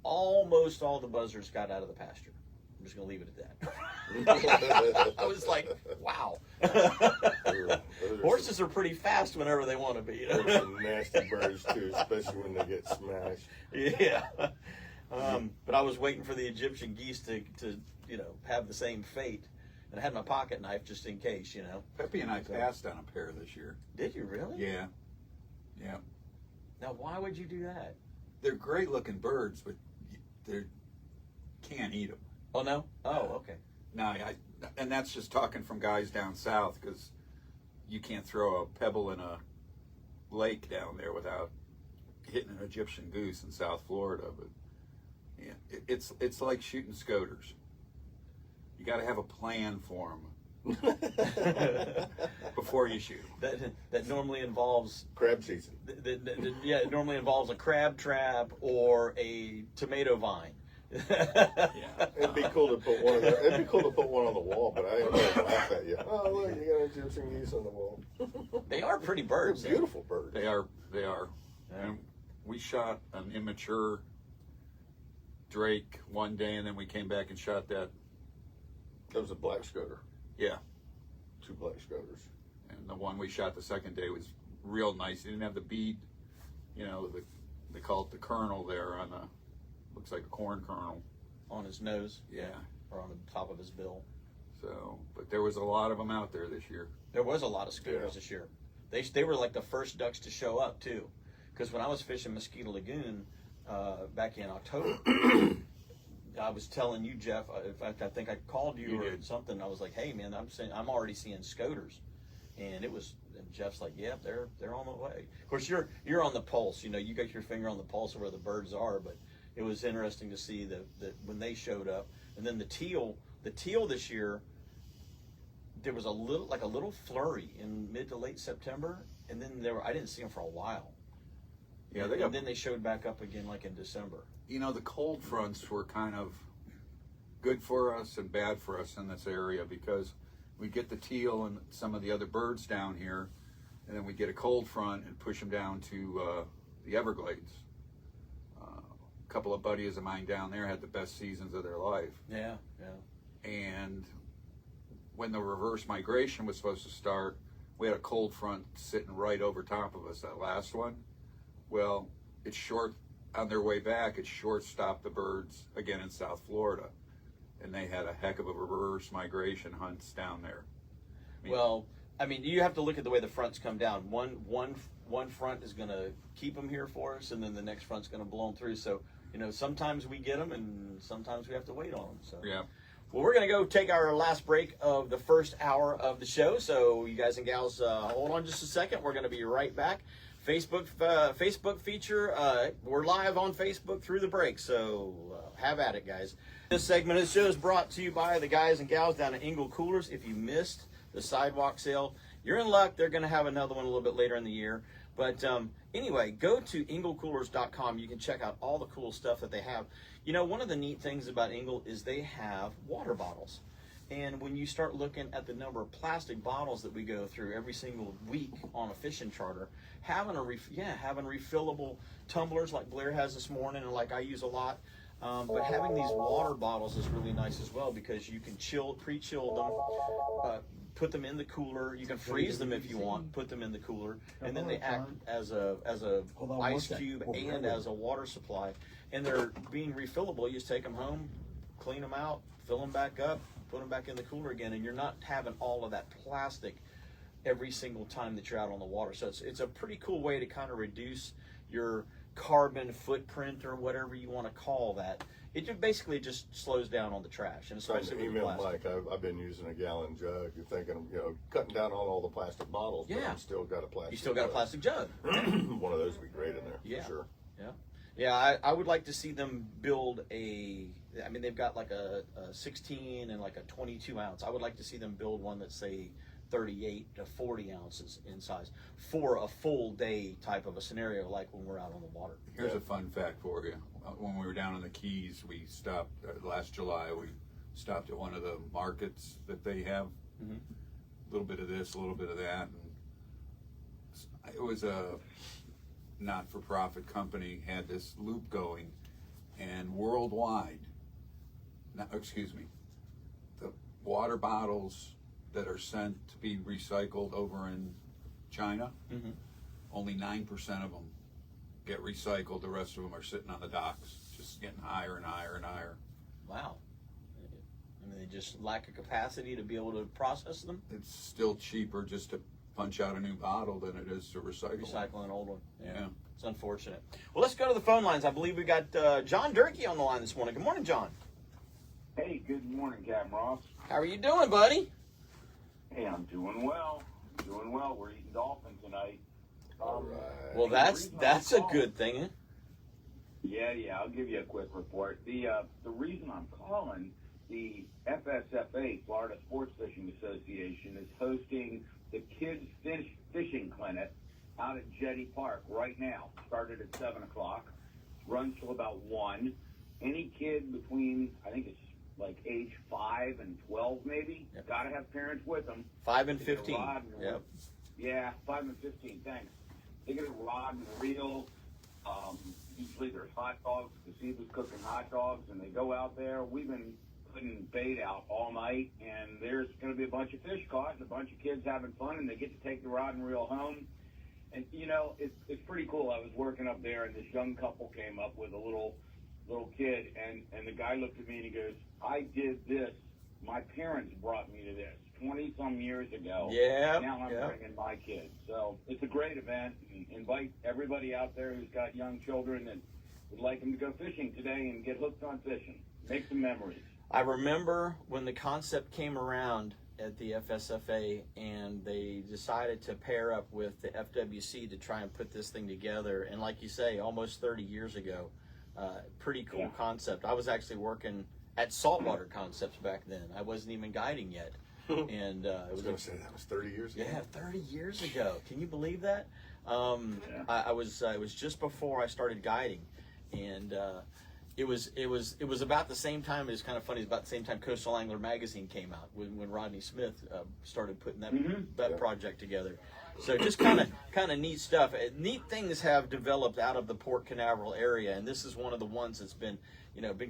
almost all the buzzards got out of the pasture. I'm just going to leave it at that. I was like, wow. Horses are pretty fast whenever they want to be. There's some nasty birds, too, especially when they get smashed. Yeah. But I was waiting for the Egyptian geese to have the same fate. And I had my pocket knife just in case, Peppy and I passed on a pair this year. Did you really? Yeah. Yeah. Now, why would you do that? They're great looking birds, but they can't eat them. Oh, no? Oh, okay. No, and that's just talking from guys down south, because you can't throw a pebble in a lake down there without hitting an Egyptian goose in South Florida. But yeah, it's like shooting scoters. You got to have a plan for them before you shoot. That normally involves crab season. Yeah, it normally involves a crab trap or a tomato vine. Yeah. It'd be cool to put one on the wall, but I ain't gonna laugh at you. Oh, look, you got Egyptian geese on the wall. They are pretty birds. They're beautiful birds. They are. Yeah. And we shot an immature drake one day, and then we came back and shot that. That was a black scoter. Yeah. 2 black scoters. And the one we shot the second day was real nice. He didn't have the bead, they call it the kernel there on the, looks like a corn kernel. On his nose. Yeah. Or on the top of his bill. So, but there was a lot of them out there this year. There was a lot of scooters this year. They were like the first ducks to show up too, because when I was fishing Mosquito Lagoon back in October, I was telling you, Jeff. In fact, I think I called you or something. I was like, "Hey, man, I'm already seeing scoters," and Jeff's like, "Yeah, they're on the way." Of course, you're on the pulse. You got your finger on the pulse of where the birds are. But it was interesting to see that when they showed up, and then the teal this year. There was a little flurry in mid to late September, and then I didn't see them for a while. Yeah, and then they showed back up again like in December. The cold fronts were kind of good for us and bad for us in this area, because we get the teal and some of the other birds down here, and then we get a cold front and push them down to the Everglades. A couple of buddies of mine down there had the best seasons of their life. Yeah. And when the reverse migration was supposed to start, we had a cold front sitting right over top of us, that last one. Well, on their way back, it short-stopped the birds again in South Florida. And they had a heck of a reverse migration hunts down there. You have to look at the way the fronts come down. One front is going to keep them here for us, and then the next front's going to blow them through. So, sometimes we get them, and sometimes we have to wait on them. So. Yeah. Well, we're going to go take our last break of the first hour of the show. So you guys and gals, hold on just a second. We're going to be right back. Facebook feature. We're live on Facebook through the break. So have at it, guys. This segment of the show is brought to you by the guys and gals down at Ingle Coolers. If you missed the sidewalk sale, you're in luck. They're going to have another one a little bit later in the year. But anyway, go to inglecoolers.com. You can check out all the cool stuff that they have. One of the neat things about Ingle is they have water bottles. And when you start looking at the number of plastic bottles that we go through every single week on a fishing charter, having refillable tumblers like Blair has this morning and like I use a lot, But having these water bottles is really nice as well because you can pre-chill them, put them in the cooler. You can freeze them if you want, put them in the cooler, and then they act as a ice cube and as a water supply. And they're being refillable. You just take them home, clean them out, fill them back up, put them back in the cooler again, and you're not having all of that plastic every single time that you're out on the water. So it's a pretty cool way to kind of reduce your carbon footprint or whatever you want to call that. It just basically just slows down on the trash, and Trying especially to with email plastic. Mike. I've been using a gallon jug. You're thinking, cutting down on all the plastic bottles, but Yeah. I'm still got a plastic. You still got a plastic jug. One of those would be great in there. Yeah. For sure. Yeah, I would like to see them build they've got like a 16 and like a 22 ounce. I would like to see them build one that's, say, 38 to 40 ounces in size for a full day type of a scenario, like when we're out on the water. Here's a fun fact for you. When we were down in the Keys, we stopped last July. We stopped at one of the markets that they have. A little bit of this, a little bit of that, and it was a not-for-profit company had this loop going, and worldwide, the water bottles that are sent to be recycled over in China, only 9% of them get recycled. The rest of them are sitting on the docks, just getting higher and higher and higher. Wow. I mean, they just lack a capacity to be able to process them. It's still cheaper just to punch out a new bottle than it is to recycle. Recycle an old one. Yeah. It's unfortunate. Well, let's go to the phone lines. I believe we got John Durkee on the line this morning. Good morning, John. Hey, good morning, Captain Ross. How are you doing, buddy? Hey, I'm doing well. Doing well. We're eating dolphin tonight. All right. Well, that's a good thing. Eh? Yeah, I'll give you a quick report. The reason I'm calling, the FSFA, Florida Sports Fishing Association, is hosting the Kids Fishing Clinic out at Jetty Park right now. Started at 7 o'clock, runs till about 1. Any kid between, I think it's like age 5 and 12 maybe, got to have parents with them. 5 and 15. Yep. Yeah, 5 and 15, thanks. They get a rod and reel. Usually there's hot dogs. Casiba's cooking hot dogs, and they go out there. We've been putting bait out all night, and there's going to be a bunch of fish caught and a bunch of kids having fun, and they get to take the rod and reel home. And, it's pretty cool. I was working up there, and this young couple came up with a little kid, and the guy looked at me and he goes, I did this. My parents brought me to this 20-some years ago. Yeah. Now I'm bringing my kids. So it's a great event. And invite everybody out there who's got young children that would like them to go fishing today and get hooked on fishing. Make some memories. I remember when the concept came around at the FSFA and they decided to pair up with the FWC to try and put this thing together. And like you say, almost 30 years ago, pretty cool concept. I was actually working at Saltwater Concepts back then. I wasn't even guiding yet. And I was going to say that was 30 years ago. Yeah, 30 years ago. Can you believe that? I was it was just before I started guiding, and it was about the same time. It was kind of funny. It was about the same time Coastal Angler magazine came out when Rodney Smith started putting that project together. So just kind of neat stuff. Neat things have developed out of the Port Canaveral area, and this is one of the ones that's been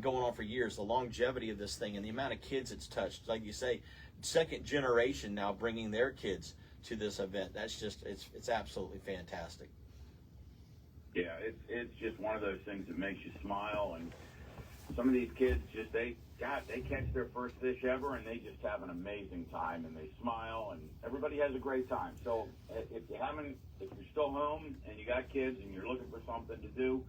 going on for years. The longevity of this thing and the amount of kids it's touched. Like you say, second generation now bringing their kids to this event. That's just it's absolutely fantastic. Yeah, it's just one of those things that makes you smile. And some of these kids they catch their first fish ever, and they just have an amazing time, and they smile, and everybody has a great time. So if you're still home and you got kids and you're looking for something to do,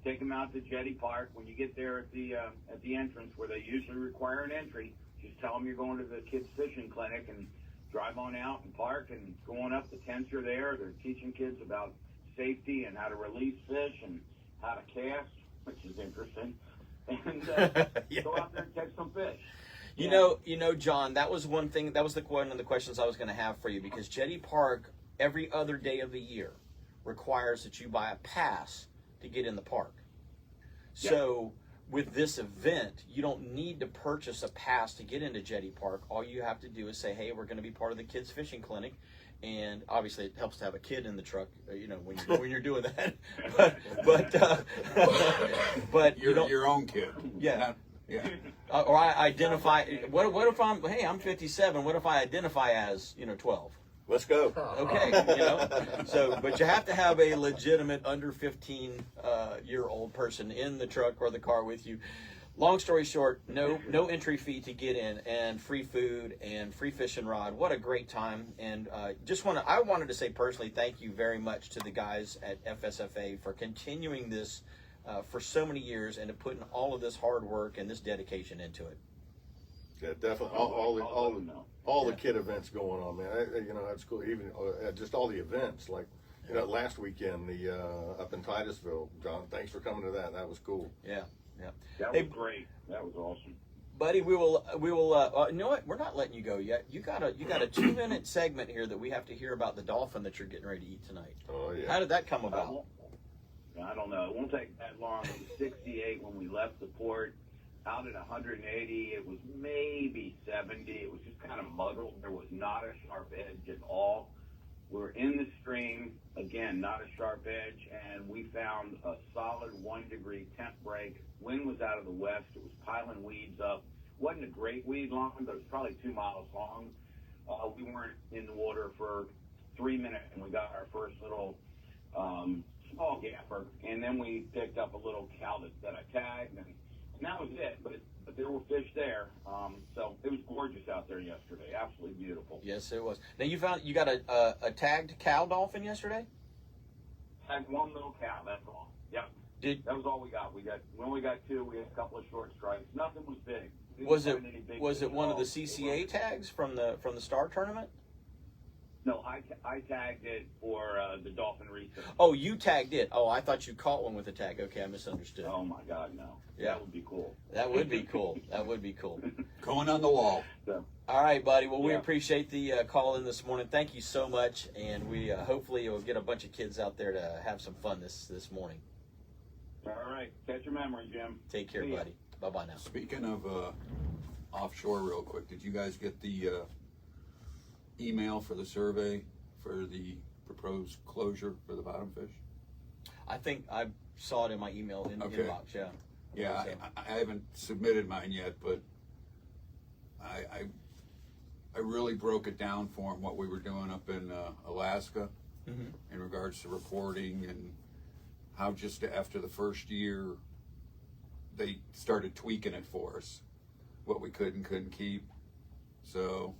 take them out to Jetty Park. When you get there at the entrance where they usually require an entry, just tell them you're going to the Kids Fishing Clinic and drive on out and park and go on up. The tents are there. They're teaching kids about safety and how to release fish and how to cast, which is interesting. And go out there and catch some fish. You know, John, that was one thing. That was one of the questions I was going to have for you, because Jetty Park every other day of the year requires that you buy a pass to get in the park. So with this event, you don't need to purchase a pass to get into Jetty Park. All you have to do is say, hey, we're going to be part of the Kids Fishing Clinic, And obviously, it helps to have a kid in the truck, when you're doing that. But you don't, your own kid. Yeah. Yeah. Or I identify. What if I'm 57? What if I identify as 12? Let's go. Okay, So, but you have to have a legitimate under 15 year old person in the truck or the car with you. Long story short, no entry fee to get in, and free food and free fishing rod. What a great time! And I wanted to say personally, thank you very much to the guys at FSFA for continuing this for so many years and to putting all of this hard work and this dedication into it. Yeah, definitely. All the kid events going on, man. That's cool. Even just all the events, like last weekend, the up in Titusville. John, thanks for coming to that. That was cool. Yeah. That was great. That was awesome. Buddy, we will. You know what? We're not letting you go yet. You got a 2-minute segment here that we have to hear about the dolphin that you're getting ready to eat tonight. Oh yeah. How did that come about? I don't know. It won't take that long. It was 68 when we left the port. Out at 180, it was maybe 70. It was just kind of muddled. There was not a sharp edge at all. We're in the stream, again, not a sharp edge, and we found a solid 1-degree temp break. Wind was out of the west. It was piling weeds up. Wasn't a great weed line, but it was probably 2 miles long. We weren't in the water for 3 minutes, and we got our first little small gapper, and then we picked up a little cow that I tagged, and that was it. But there were fish there, so it was gorgeous out there yesterday. Absolutely beautiful. Yes, it was. Now you got a tagged cow dolphin yesterday. Had one little cow. That's all. Yep. That was all we got. We only got 2. We had a couple of short stripes. Nothing was big. Was it one of the CCA tags from the Star Tournament? No, I tagged it for the dolphin recent. Oh, you tagged it. Oh, I thought you caught one with a tag. Okay, I misunderstood. Oh my God, no. Yeah. That would be cool. That would be cool. That would be cool. Going on the wall. So, all right, buddy. Well, we Yeah. appreciate the call in this morning. Thank you so much, and we hopefully will get a bunch of kids out there to have some fun this morning. all right. Catch your memory, Jim. Take care, See ya. buddy. Bye-bye now. Speaking of offshore, real quick, did you guys get the email for the survey for the proposed closure for the bottom fish? I think I saw it in my email inbox. Yeah. Yeah, So, I haven't submitted mine yet, but I really broke it down for them what we were doing up in Alaska in regards to reporting and how just after the first year they started tweaking it for us, what we could and couldn't keep. So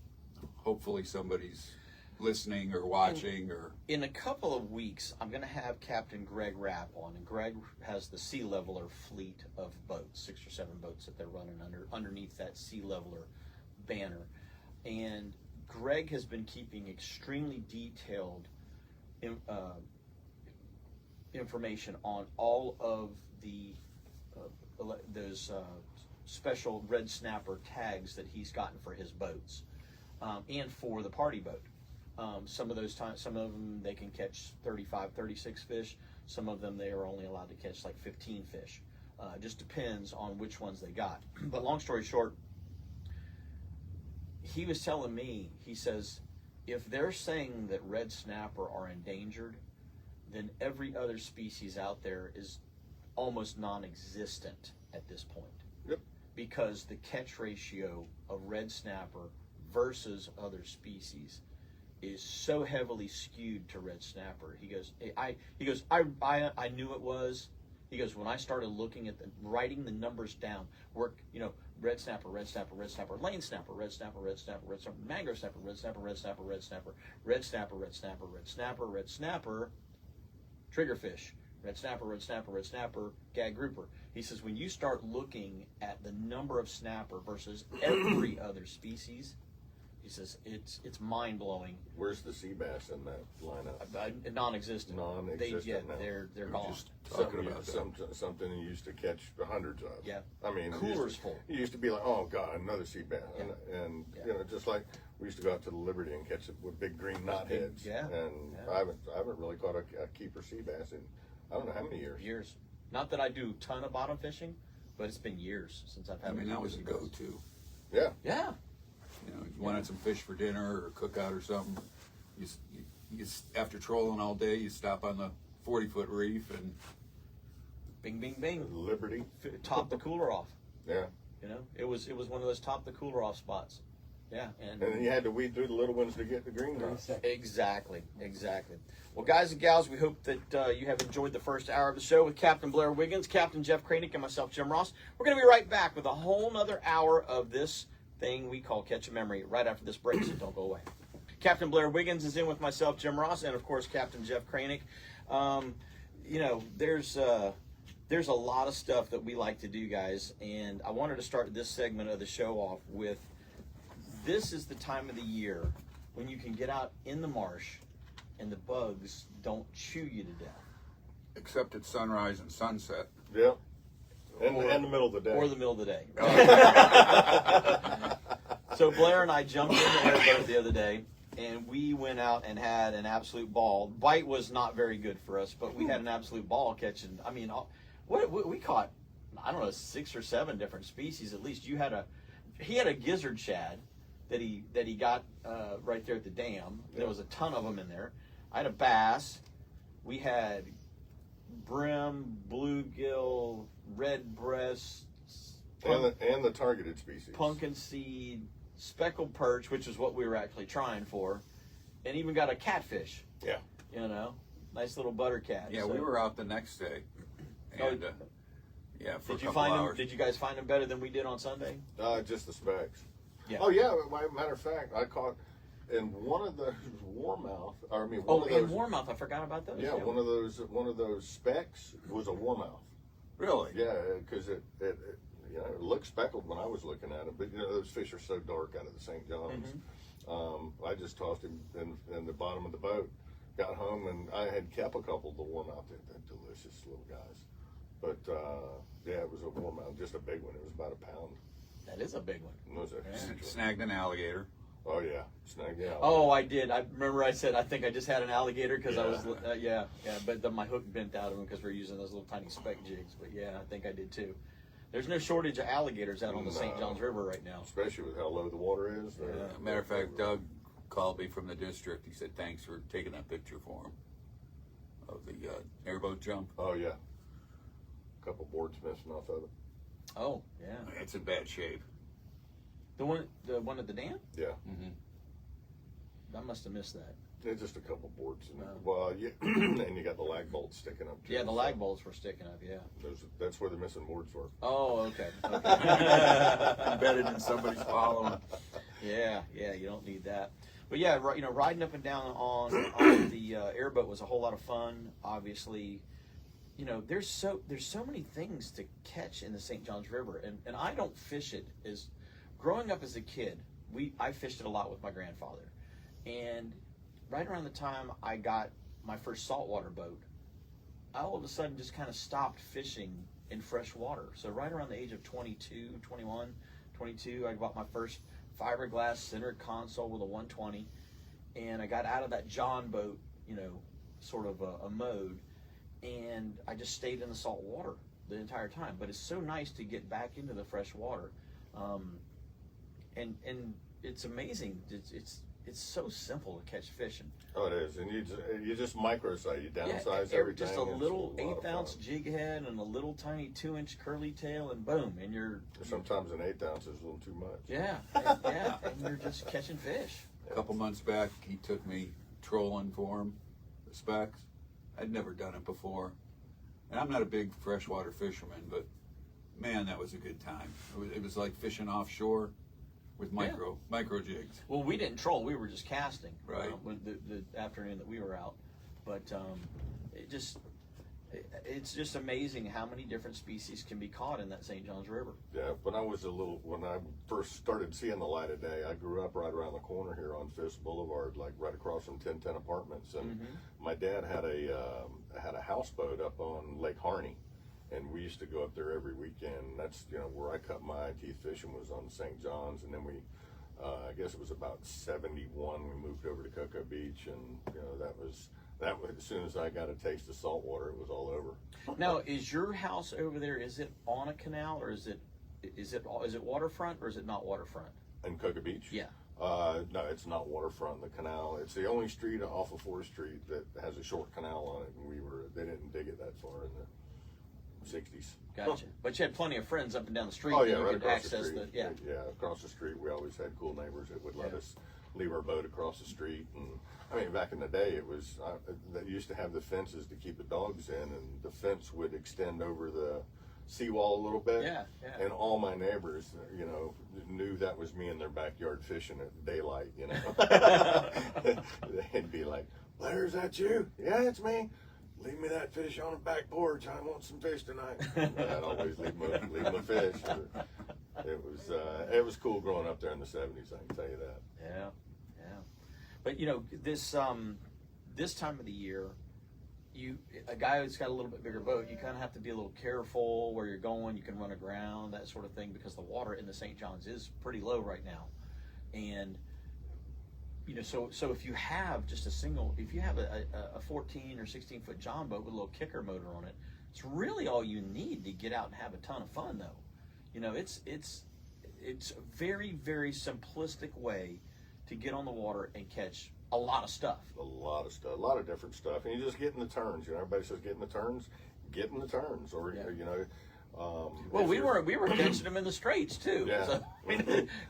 hopefully somebody's listening or watching or in a couple of weeks, I'm going to have Captain Greg Rapp on, and Greg has the Sea Leveler fleet of boats, 6 or 7 boats that they're running underneath that Sea Leveler banner. And Greg has been keeping extremely detailed information on all of those special red snapper tags that he's gotten for his boats and for the party boat. Some of them they can catch 35, 36 fish. Some of them they are only allowed to catch like 15 fish. Just depends on which ones they got. But long story short, he was telling me, he says, if they're saying that red snapper are endangered, then every other species out there is almost non-existent at this point. Yep. Because the catch ratio of red snapper versus other species is so heavily skewed to red snapper. He goes, I knew it was. He goes, when I started looking at writing the numbers down, red snapper, lane snapper, red snapper, red snapper, mangrove snapper, red snapper, red snapper, triggerfish, red snapper, gag grouper. He says, when you start looking at the number of snapper versus every other species, he says it's mind blowing. Where's the sea bass in that lineup? Non-existent. Non-existent now. They're gone. Just talking about that. Something you used to catch hundreds of. Yeah. I mean, Coolers full. You used to be like, oh God, another sea bass, Yeah. and just like we used to go out to the Liberty and catch it with big green knotheads. Yeah. And Yeah. I haven't really caught a keeper sea bass in I don't know how many years. Years. Not that I do a ton of bottom fishing, but it's been years since I've had. I mean, that was a go-to. Yeah. Yeah. You wanted some fish for dinner or cookout or something. after trolling all day, you stop on the 40-foot reef and Bing, bing, bing. Liberty. Top the cooler off. Yeah. You know, it was one of those top the cooler off spots. Yeah, And then you had to weed through the little ones to get the green ones. Exactly. Well, guys and gals, we hope that you have enjoyed the first hour of the show with Captain Blair Wiggins, Captain Jeff Kraynik, and myself, Jim Ross. We're going to be right back with a whole nother hour of this thing we call Catch a Memory right after this break, so don't go away. Captain Blair Wiggins is in with myself, Jim Ross, and of course, Captain Jeff Kraynik. You know, there's a lot of stuff that we like to do, guys, and I wanted to start this segment of the show off with, this is the time of the year when you can get out in the marsh and the bugs don't chew you to death. except at sunrise and sunset. Yeah. In the middle of the day. Or the middle of the day. So Blair and I jumped in the airboat the other day, and we went out and had an absolute ball. Bite was not very good for us, but we had an absolute ball catching. I mean, we caught, I don't know, 6 or 7 different species at least. He had a gizzard shad that he got right there at the dam. There was a ton of them in there. I had a bass. We had brim, bluegill, red breast, and the targeted species. pumpkin seed, speckled perch, which is what we were actually trying for, and even got a catfish. Yeah. You know, nice little butter cat. Yeah, So- we were out the next day, and for Did a you couple find hours. them? Did you guys find them better than we did on Sunday? Just the specks. Yeah. Oh yeah. Matter of fact, I caught in one of those warmouth. Or I mean, Oh, one of and those, warmouth. I forgot about those. Yeah, one of those specks was a warmouth. Really? Yeah, because it looked speckled when I was looking at it, but those fish are so dark out of the St. John's. Mm-hmm. I just tossed him in the bottom of the boat. Got home and I had kept a couple of the warmouth. They're delicious little guys. But it was a warmouth, just a big one. It was about a pound. That is a big one. It was a huge one. Snagged an alligator. Oh yeah, snag yeah. Oh, I did. I remember I said I think I just had an alligator because I was Yeah. but then my hook bent out of him because we're using those little tiny speck jigs. But yeah, I think I did too. There's no shortage of alligators out on the St. John's River right now. Especially with how low the water is. Matter of fact, Doug called me from the district. He said thanks for taking that picture for him of the airboat jump. Oh yeah. A couple boards missing off of it. Oh yeah, It's in bad shape. the one at the dam. Yeah. I must have missed that. It's just a couple boards. And, Oh. well, yeah, and you got the lag bolts sticking up too. Yeah, the lag bolts were sticking up. Yeah. That's where the missing boards were. Oh, okay. Embedded in somebody's following. Yeah, you don't need that. But yeah, riding up and down on the airboat was a whole lot of fun. Obviously, there's so many things to catch in the St. John's River, and I don't fish it as growing up as a kid. I fished it a lot with my grandfather, and right around the time I got my first saltwater boat, I all of a sudden just kind of stopped fishing in fresh water. So right around the age of 22, 21, 22, I bought my first fiberglass centered console with a 120, and I got out of that John boat, sort of a mode, and I just stayed in the salt water the entire time. But it's so nice to get back into the fresh water, and it's amazing. It's so simple to catch fish. Oh, it is, and you just microsize, you downsize everything. Just a It's little lot of 1/8 ounce fun. jig head and a little tiny 2-inch curly tail, and boom, and you're Sometimes an 1/8 ounce is a little too much. and you're just catching fish. A couple months back, he took me trolling for him, the specs. I'd never done it before. And I'm not a big freshwater fisherman, but man, that was a good time. It was like fishing offshore with micro jigs. Well, we didn't troll; we were just casting. Right. When the afternoon that we were out, but it's just amazing how many different species can be caught in that St. John's River. Yeah, when I first started seeing the light of day, I grew up right around the corner here on Fisk Boulevard, like right across from 1010 Apartments, and my dad had a houseboat up on Lake Harney, and we used to go up there every weekend. That's where I cut my eye teeth fishing was on St. John's, and then we, I guess it was about 71, we moved over to Cocoa Beach, and that was as soon as I got a taste of salt water, it was all over. Now, is your house over there? Is it on a canal, or is it waterfront, or is it not waterfront? In Cocoa Beach? Yeah. No, it's not waterfront. The canal. It's the only street off of 4th Street that has a short canal on it, and they didn't dig it that far in the 60s. Gotcha. But you had plenty of friends up and down the street. Oh yeah, that you right could across the access street. yeah. Across the street, we always had cool neighbors that would let Yeah. us leave our boat across the street. And I mean, back in the day, it was they used to have the fences to keep the dogs in, and the fence would extend over the seawall a little bit. Yeah, yeah. And all my neighbors, knew that was me in their backyard fishing at daylight. They'd be like, "Blair, is that you?" "Yeah, it's me." "Leave me that fish on the back porch. I want some fish tonight." I'd always leave my fish. It was cool growing up there in the 70s. I can tell you that. Yeah, yeah. But this time of the year, a guy who's got a little bit bigger boat, you kind of have to be a little careful where you're going. You can run aground, that sort of thing, because the water in the St. John's is pretty low right now. And so if you have just if you have a 14 or 16 foot John boat with a little kicker motor on it, it's really all you need to get out and have a ton of fun, though. It's a very, very simplistic way to get on the water and catch a lot of stuff. A lot of stuff, a lot of different stuff, and you just get in the turns. Everybody says get in the turns, or Yeah. Well, we were catching them in the straights too. Yeah. So,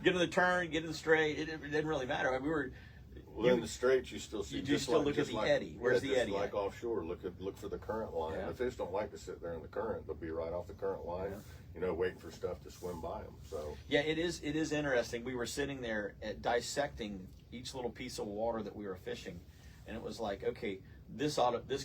get in the turn, get in the straight. It didn't really matter. We were. Well, in the straits, you still see. You do still look at the eddy. Where's the eddy? Like offshore, look for the current line. Yeah. The fish don't like to sit there in the current; they'll be right off the current line. Waiting for stuff to swim by them. So yeah, it is interesting. We were sitting there dissecting each little piece of water that we were fishing, and it was like, okay, this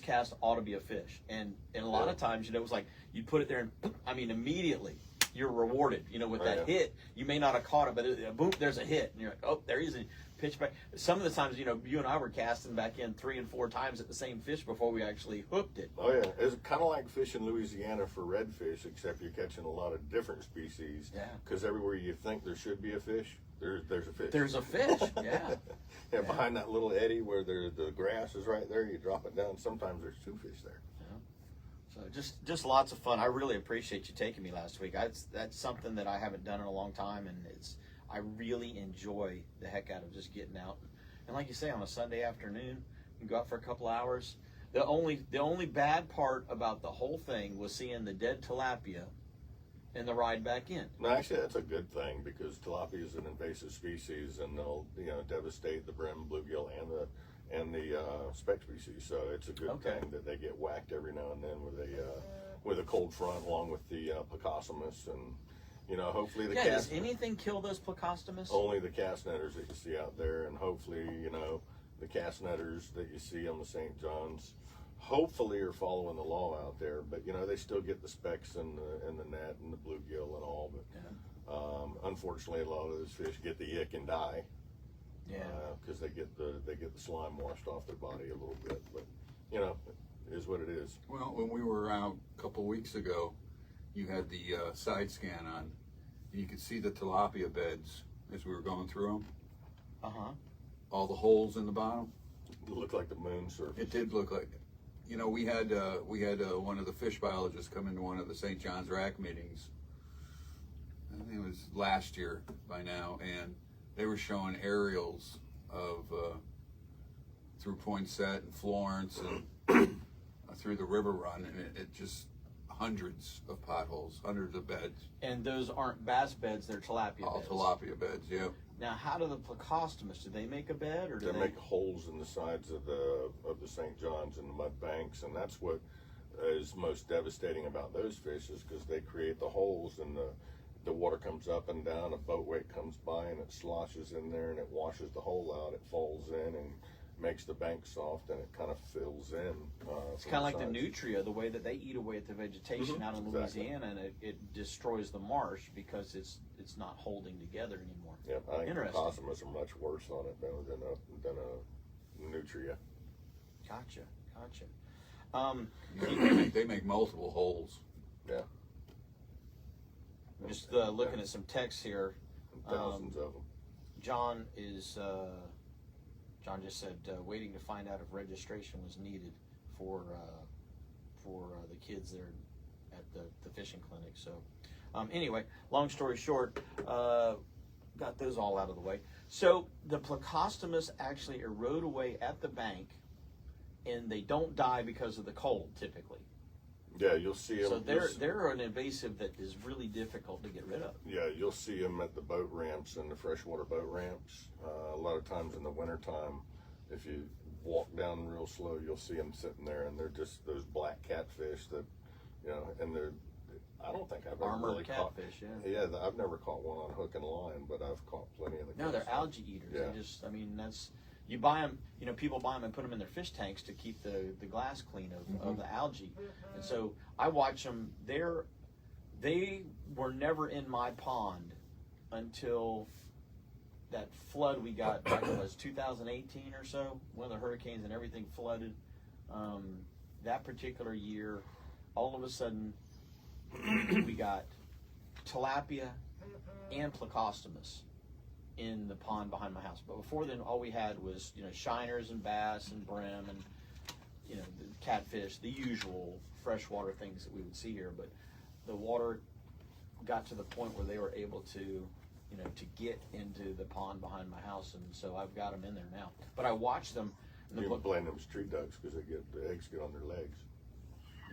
cast ought to be a fish, and a lot of times, it was like you put it there, and immediately you're rewarded, with that hit. You may not have caught it, but boom, there's a hit, and you're like, oh, there he is. Pitch back. Some of the times, you and I were casting back in 3 and 4 times at the same fish before we actually hooked it. Oh yeah, it's kind of like fishing Louisiana for redfish, except you're catching a lot of different species. Yeah. Because everywhere you think there should be a fish, there's a fish. There's a fish. Yeah. Yeah, behind that little eddy where the grass is right there, you drop it down. Sometimes there's 2 fish there. So just lots of fun. I really appreciate you taking me last week. That's something that I haven't done in a long time, and I really enjoy the heck out of just getting out. And like you say, on a Sunday afternoon, you go out for a couple hours. The only bad part about the whole thing was seeing the dead tilapia and the ride back in. No, actually, that's a good thing because tilapia is an invasive species, and they'll devastate the brim, bluegill, and the speck species. So it's a good thing that they get whacked every now and then with a cold front, along with the Plecostomus, and hopefully the does anything kill those Plecostomus? Only the cast netters that you see out there, and hopefully the cast netters that you see on the St. John's hopefully are following the law out there, but they still get the specks and the net and the bluegill and all, but unfortunately a lot of those fish get the ick and die. Yeah, because they get the slime washed off their body a little bit, but it is what it is. Well, when we were out a couple weeks ago, you had the side scan on, and you could see the tilapia beds as we were going through them. All the holes in the bottom. It looked like the moon surface. It did look like. We had one of the fish biologists come into one of the St. John's RAC meetings. I think it was last year by now, and they were showing aerials of through Poinsett and Florence and through the river run, and it just hundreds of potholes, hundreds of beds. And those aren't bass beds; they're tilapia All beds. tilapia beds, yeah. Now, how do the Plecostomus? Do they make a bed, or do They make holes in the sides of the St. John's and the mud banks, and that's what is most devastating about those fish is because they create the holes, and the water comes up and down. A boat weight comes by and it sloshes in there and it washes the hole out. It falls in and makes the bank soft, and it kind of fills in. It's kind of like the nutria, the way that they eat away at the vegetation out in Louisiana, and it destroys the marsh because it's not holding together anymore. Yeah, I think Interesting. Plecostomus are much worse on it than a nutria. Gotcha. They make multiple holes. Yeah, Just looking at some texts here. thousands of them. John just said waiting to find out if registration was needed for the kids there at the fishing clinic. So anyway, long story short, got those all out of the way. So the plecostomus actually erode away at the bank, and they don't die because of the cold typically. Yeah, you'll see them. So they're an invasive that is really difficult to get rid of. Yeah, you'll see them at the boat ramps and the freshwater boat ramps. A lot of times in the wintertime, if you walk down real slow, you'll see them sitting there, and they're just those black catfish that, you know, and they're, I don't think I've ever Armored really caught. catfish, Yeah, I've never caught one on hook and line, but I've caught plenty of the. No, they're coast. algae eaters. Yeah. They just, I mean, that's, you buy them, you know, people buy them and put them in their fish tanks to keep the glass clean of the algae. And so I watch them. They were never in my pond until that flood we got back in 2018 or so, one of the hurricanes and everything flooded. That particular year, all of a sudden, we got tilapia and plecostomus in the pond behind my house. But before then, all we had was, you know, shiners and bass and brim and, you know, the catfish, the usual freshwater things that we would see here. But the water got to the point where they were able to, you know, to get into the pond behind my house, and so I've got them in there now. But I watch them. And You can blame them tree ducks because the eggs get on their legs.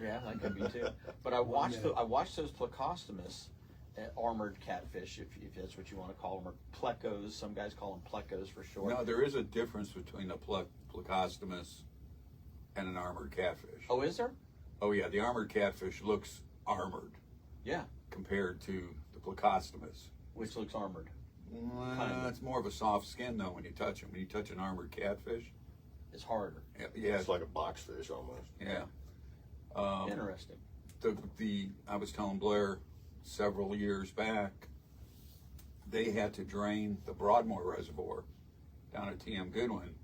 Yeah, that could be too. But I watched those plecostomus, armored catfish, if that's what you want to call them, or plecos. Some guys call them plecos for short. No, there is a difference between a plecostomus and an armored catfish. Oh, is there? Oh yeah, the armored catfish looks armored Yeah, compared to the plecostomus. which looks armored. Well, it's more of a soft skin though when you touch them. When you touch an armored catfish, It's harder. yeah, It's like a boxfish almost. yeah. Interesting. I was telling Blair several years back, they had to drain the Broadmoor Reservoir down at T.M. Goodwin.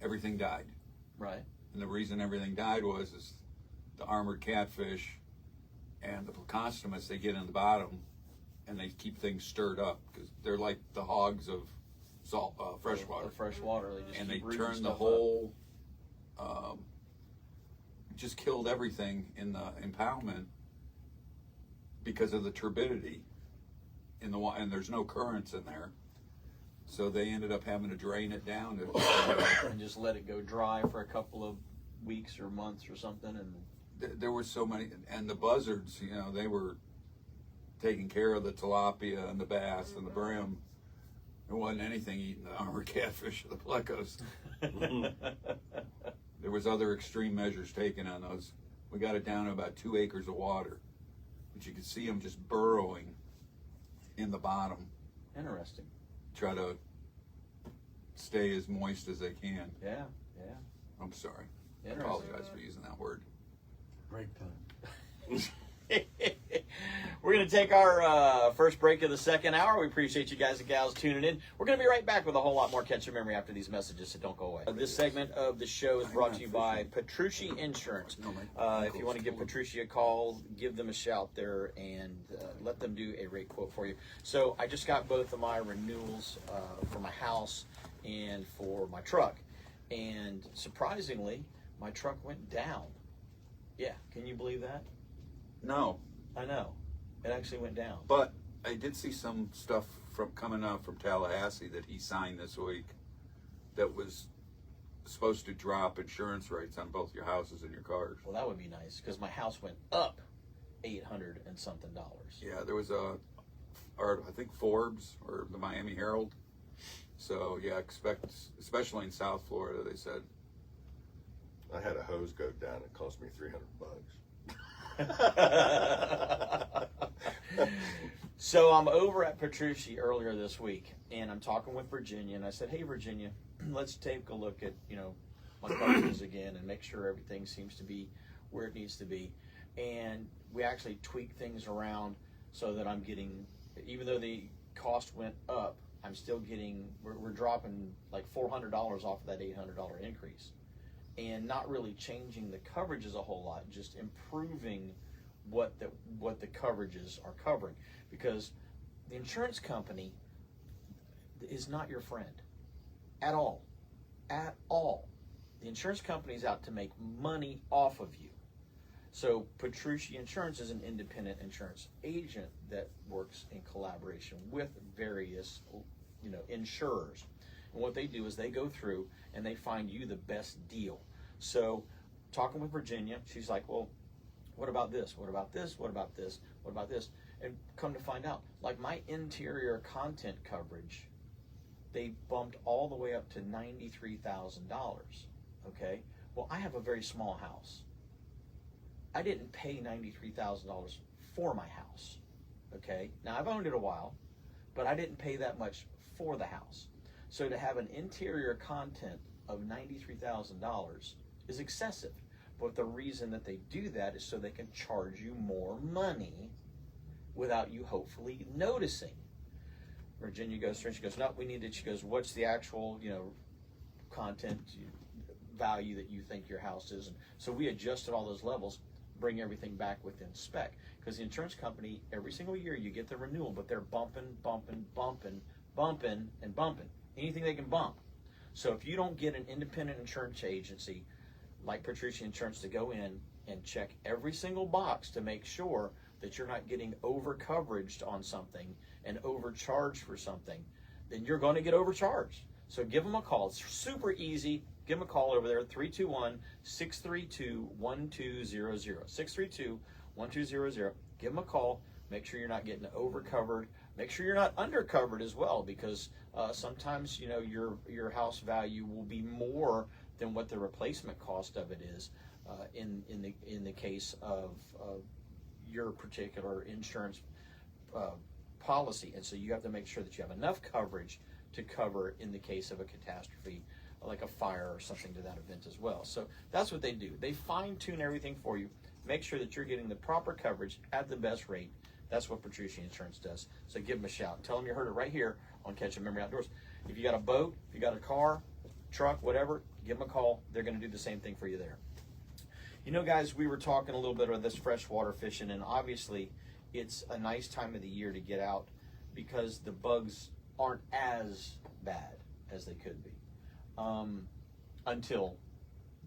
Everything died. Right. And the reason everything died was the armored catfish and the plecostomus, they get in the bottom and they keep things stirred up because they're like the hogs of freshwater. The fresh water. They just And they keep rooting turned the stuff whole, just killed everything in the impoundment because of the turbidity in the water, and there's no currents in there. So they ended up having to drain it down up and just let it go dry for a couple of weeks or months or something. And there were so many, and the buzzards, you know, they were taking care of the tilapia and the bass and the brim. There wasn't anything eating the armored catfish or the plecos. There was other extreme measures taken on those. We got it down to about 2 acres of water, but you could see them just burrowing in the bottom, interesting. try to stay as moist as they can. Yeah. I'm sorry. I Interesting. apologize for using that word. Break time. We're going to take our first break of the second hour. We appreciate you guys and gals tuning in. We're going to be right back with a whole lot more Catch Your Memory after these messages, so don't go away. This segment of the show is brought to you by Petrucci Insurance. If you want to give Petrucci a call, give them a shout there and let them do a rate quote for you. So I just got both of my renewals for my house and for my truck. And surprisingly, my truck went down. Yeah, can you believe that? No, I know. It actually went down. but I did see some stuff coming out from Tallahassee that he signed this week that was supposed to drop insurance rates on both your houses and your cars. Well, that would be nice because my house went up $800 and something. Yeah, there was I think Forbes or the Miami Herald. So yeah, expect, especially in South Florida, they said. I had a hose go down. It cost me $300. So I'm over at Petrucci earlier this week, and I'm talking with Virginia, and I said, "Hey, Virginia, let's take a look at my coverages again and make sure everything seems to be where it needs to be." And we actually tweaked things around so that I'm getting, even though the cost went up, I'm still getting. We're dropping like $400 off of that $800 increase. And not really changing the coverages a whole lot, just improving what the coverages are covering. Because the insurance company is not your friend at all. At all. The insurance company is out to make money off of you. So Petrucci Insurance is an independent insurance agent that works in collaboration with various, insurers. And what they do is they go through and they find you the best deal. So talking with Virginia, she's like, well, what about this? What about this? What about this? What about this? And come to find out, like my interior content coverage, they bumped all the way up to $93,000. Okay? Well, I have a very small house. I didn't pay $93,000 for my house. Okay? Now, I've owned it a while, but I didn't pay that much for the house. So to have an interior content of $93,000 is excessive. But the reason that they do that is so they can charge you more money without you hopefully noticing. Virginia goes through and she goes, no, we need it. She goes, what's the actual, content value that you think your house is? And so we adjusted all those levels, bring everything back within spec. Because the insurance company, every single year you get the renewal, but they're bumping, and bumping. Anything they can bump. So if you don't get an independent insurance agency like Petrucci Insurance to go in and check every single box to make sure that you're not getting over-coveraged on something and overcharged for something, then you're going to get overcharged. So give them a call. It's super easy. Give them a call over there, 321-632-1200. 632-1200. Give them a call. Make sure you're not getting overcovered. Make sure you're not undercovered as well, because sometimes your house value will be more than what the replacement cost of it is in the case of your particular insurance policy. And so you have to make sure that you have enough coverage to cover in the case of a catastrophe, like a fire or something to that event as well. So that's what they do. They fine-tune everything for you, make sure that you're getting the proper coverage at the best rate. That's what Petrucci Insurance does. So give them a shout. Tell them you heard it right here on Catching Memory Outdoors. If you got a boat, if you got a car, truck, whatever, give them a call. They're going to do the same thing for you there. Guys, we were talking a little bit about this freshwater fishing, and obviously it's a nice time of the year to get out because the bugs aren't as bad as they could be until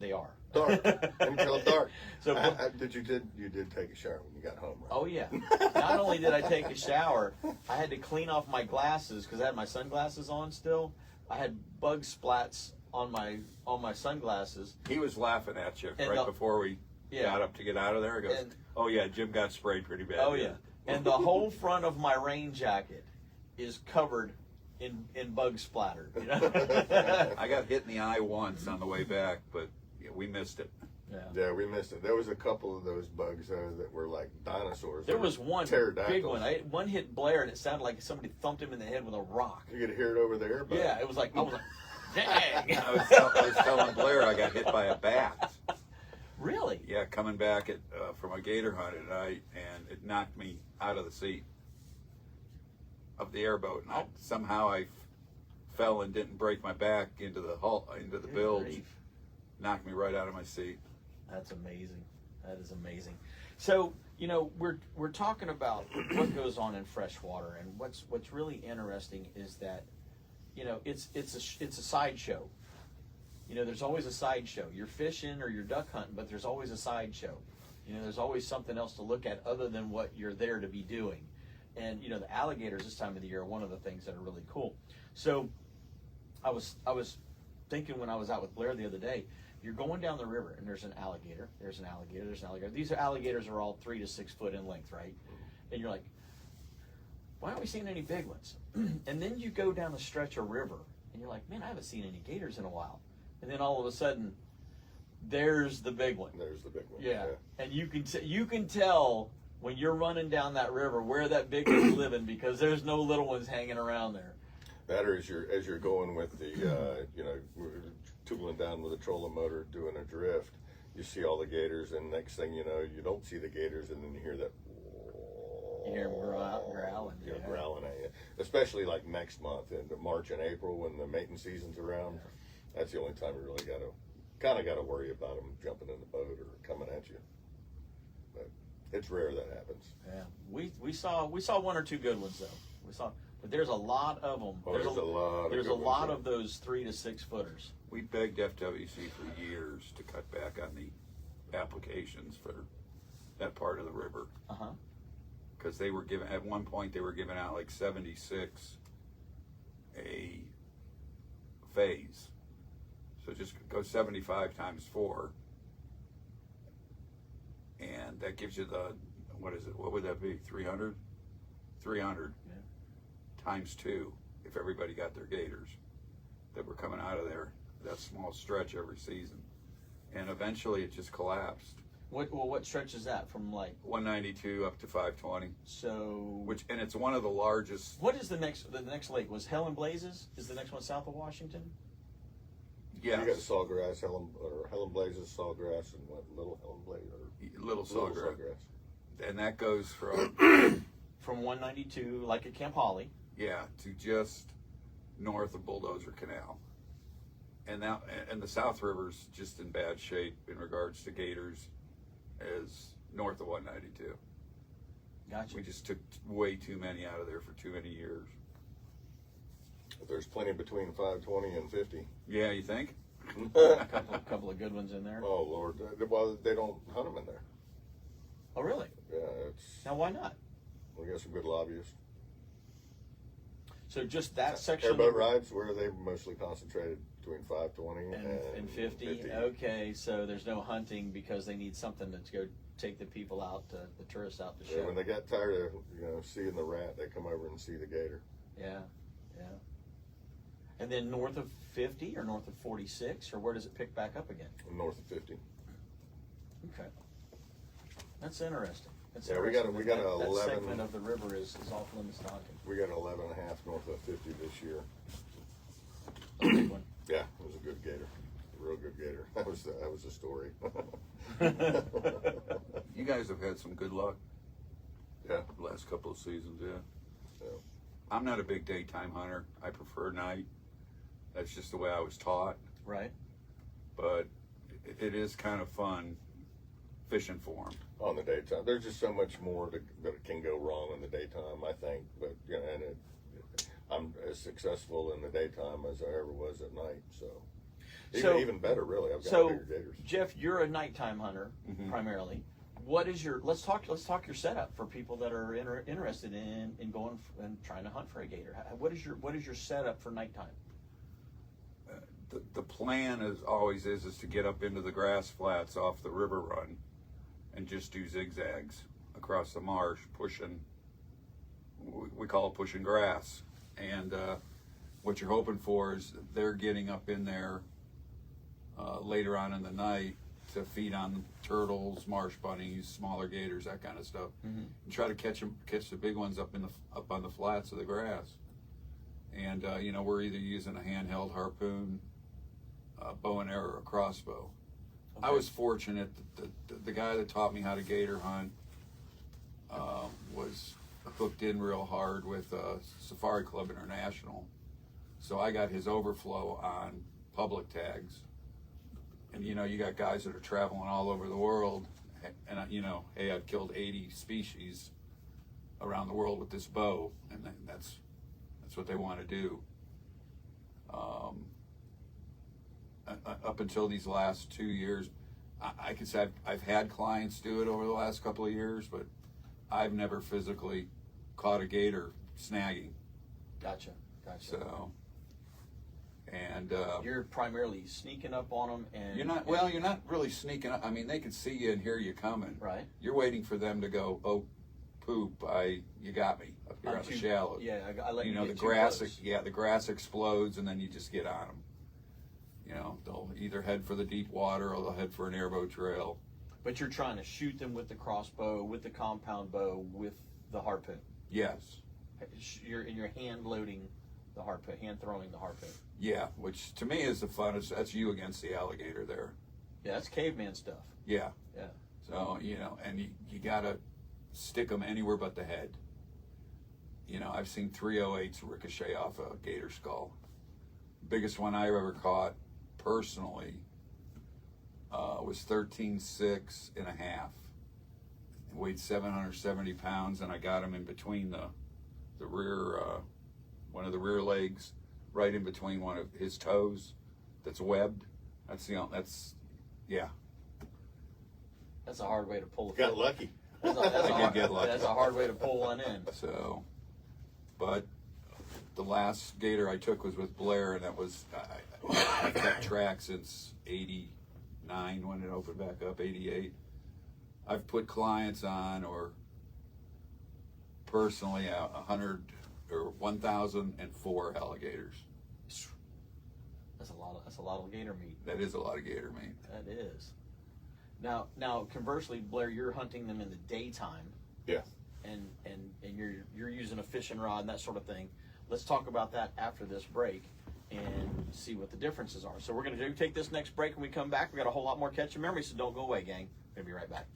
they are. Dark. Until dark. So, you did take a shower when you got home, right? oh yeah. Not only did I take a shower, I had to clean off my glasses because I had my sunglasses on still. I had bug splats on my sunglasses. He was laughing at you And right before we Yeah. got up to get out of there. He goes, And- oh yeah, Jim got sprayed pretty bad. Oh yeah. And the whole front of my rain jacket is covered in bug splatter. I got hit in the eye once on the way back, but yeah, we missed it. Yeah, we missed it. There was a couple of those bugs that were like dinosaurs. There was one pterodactyls. big one. One hit Blair, and it sounded like somebody thumped him in the head with a rock. You could hear it over there. But Yeah, it was like, I was like, dang. I was telling Blair I got hit by a bat. Really? Yeah, coming back from a gator hunt at night, and it knocked me out of the seat of the airboat. And somehow I fell and didn't break my back into the Good bilge. grief. Knocked me right out of my seat. That's amazing. That is amazing. So, we're talking about what goes on in freshwater, and what's really interesting is that, it's a sideshow. There's always a sideshow. You're fishing or you're duck hunting, but there's always a sideshow. There's always something else to look at other than what you're there to be doing. And the alligators this time of the year are one of the things that are really cool. So, I was thinking when I was out with Blair the other day, you're going down the river and there's an alligator, there's an alligator, there's an alligator. These alligators are all 3 to 6 foot in length, right? And you're like, why aren't we seeing any big ones? And then you go down a stretch of river and you're like, man, I haven't seen any gators in a while. And then all of a sudden, there's the big one. There's the big one. Yeah. And you can tell when you're running down that river where that big one's living, because there's no little ones hanging around there. That, or as you're going with the tooling down with a trolling motor doing a drift, you see all the gators, and next thing you know, you don't see the gators, and then you hear that. You hear them growling. Yeah, growling at you. Especially like next month, into March and April, when the mating season's around. Yeah. That's the only time you really got to worry about them jumping in the boat or coming at you. But it's rare that happens. Yeah, we saw 1 or 2 good ones though. But there's a lot of them. Oh, there's a lot. There's a lot of those 3 to 6 footers. We begged FWC for years to cut back on the applications for that part of the river. Because they were giving, at one point, they were giving out like 76 a phase. So just go 75 times 4. And that gives you the, what is it? What would that be? 300? 300 times 2 if everybody got their gators that were coming out of there. That small stretch every season. And eventually it just collapsed. What stretch is that from, like 192 up to 520? So And it's one of the largest. What is the next lake? Was Helen Blazes? Is the next one south of Washington? Yes. You got Sawgrass, Helen Blazes, Sawgrass, and what, Little Helen Blaze, or Little Sawgrass. And that goes from from 192, like at Camp Holly. Yeah, to just north of Bulldozer Canal. And now, and the South River's just in bad shape in regards to gators as north of 192. Gotcha. We just took way too many out of there for too many years. But there's plenty between 520 and 50. Yeah, you think? A couple of good ones in there. Oh Lord, well they don't hunt them in there. Oh really? Yeah, it's. Now why not? We got some good lobbyists. So just that section. Airboat rides, where are they mostly concentrated? Between 520 and 50. Okay, so there's no hunting because they need something to go take the people out, the tourists out to show. Yeah, when they got tired of seeing the rat, they come over and see the gator. Yeah. And then north of 50 or north of 46, or where does it pick back up again? North of 50. Okay, that's interesting. Yeah, we got that 11 segment of the river is off limits to hunting. We got 11 and a half north of 50 this year. A big one. Yeah, it was a good gator, a real good gator. That was the story. You guys have had some good luck. Yeah, the last couple of seasons. Yeah. I'm not a big daytime hunter. I prefer night. That's just the way I was taught. Right. But it is kind of fun fishing for them. On the daytime, there's just so much more that can go wrong in the daytime, I think. But and I'm as successful in the daytime as I ever was at night. So even better, really. I've got bigger gators. Jeff, you're a nighttime hunter primarily. What is your let's talk your setup for people that are interested in going and trying to hunt for a gator. What is your setup for nighttime? The plan is to get up into the grass flats off the river run and just do zigzags across the marsh, pushing. We call it pushing grass. And what you're hoping for is they're getting up in there later on in the night to feed on turtles, marsh bunnies, smaller gators, that kind of stuff, and try to catch the big ones up on the flats of the grass. And we're either using a handheld harpoon, bow and arrow, or a crossbow. Okay. I was fortunate that the guy that taught me how to gator hunt was hooked in real hard with Safari Club International, so I got his overflow on public tags. And you got guys that are traveling all over the world, and hey, I've killed 80 species around the world with this bow, and that's what they want to do. Up until these last 2 years, I could say I've had clients do it over the last couple of years, but I've never physically caught a gator snagging. Gotcha. So, and you're primarily sneaking up on them, and you're not really sneaking up. I mean, they can see you and hear you coming. Right. You're waiting for them to go, oh, poop! You got me up here on the shallow. Yeah, I let you know get the too grass. close. The grass explodes, and then you just get on them. They'll either head for the deep water or they'll head for an airboat trail. But you're trying to shoot them with the crossbow, with the compound bow, with the harpoon. Yes. You're hand loading the harpoon, hand throwing the harpoon. Yeah, which to me is the funnest. That's you against the alligator there. Yeah, that's caveman stuff. Yeah. Yeah. So and you gotta stick them anywhere but the head. I've seen 308s ricochet off a gator skull. Biggest one I ever caught personally was 13.6 and a half. It weighed 770 pounds, and I got him in between the rear, one of the rear legs, right in between one of his toes. That's webbed. That's a hard way to pull. Got lucky. That's I did get lucky. That's a hard way to pull one in. So, but the last gator I took was with Blair, and that was I've kept track since '89 when it opened back up, '88. I've put clients on, or personally, 100 or 1,004 alligators. That's a lot of gator meat. That is a lot of gator meat. That is. Now, conversely, Blair, you're hunting them in the daytime, Yeah. and you're using a fishing rod and that sort of thing. Let's talk about that after this break and see what the differences are. So we're going to take this next break. When we come back, we got a whole lot more catch and memory. So don't go away, gang. We're going to be right back.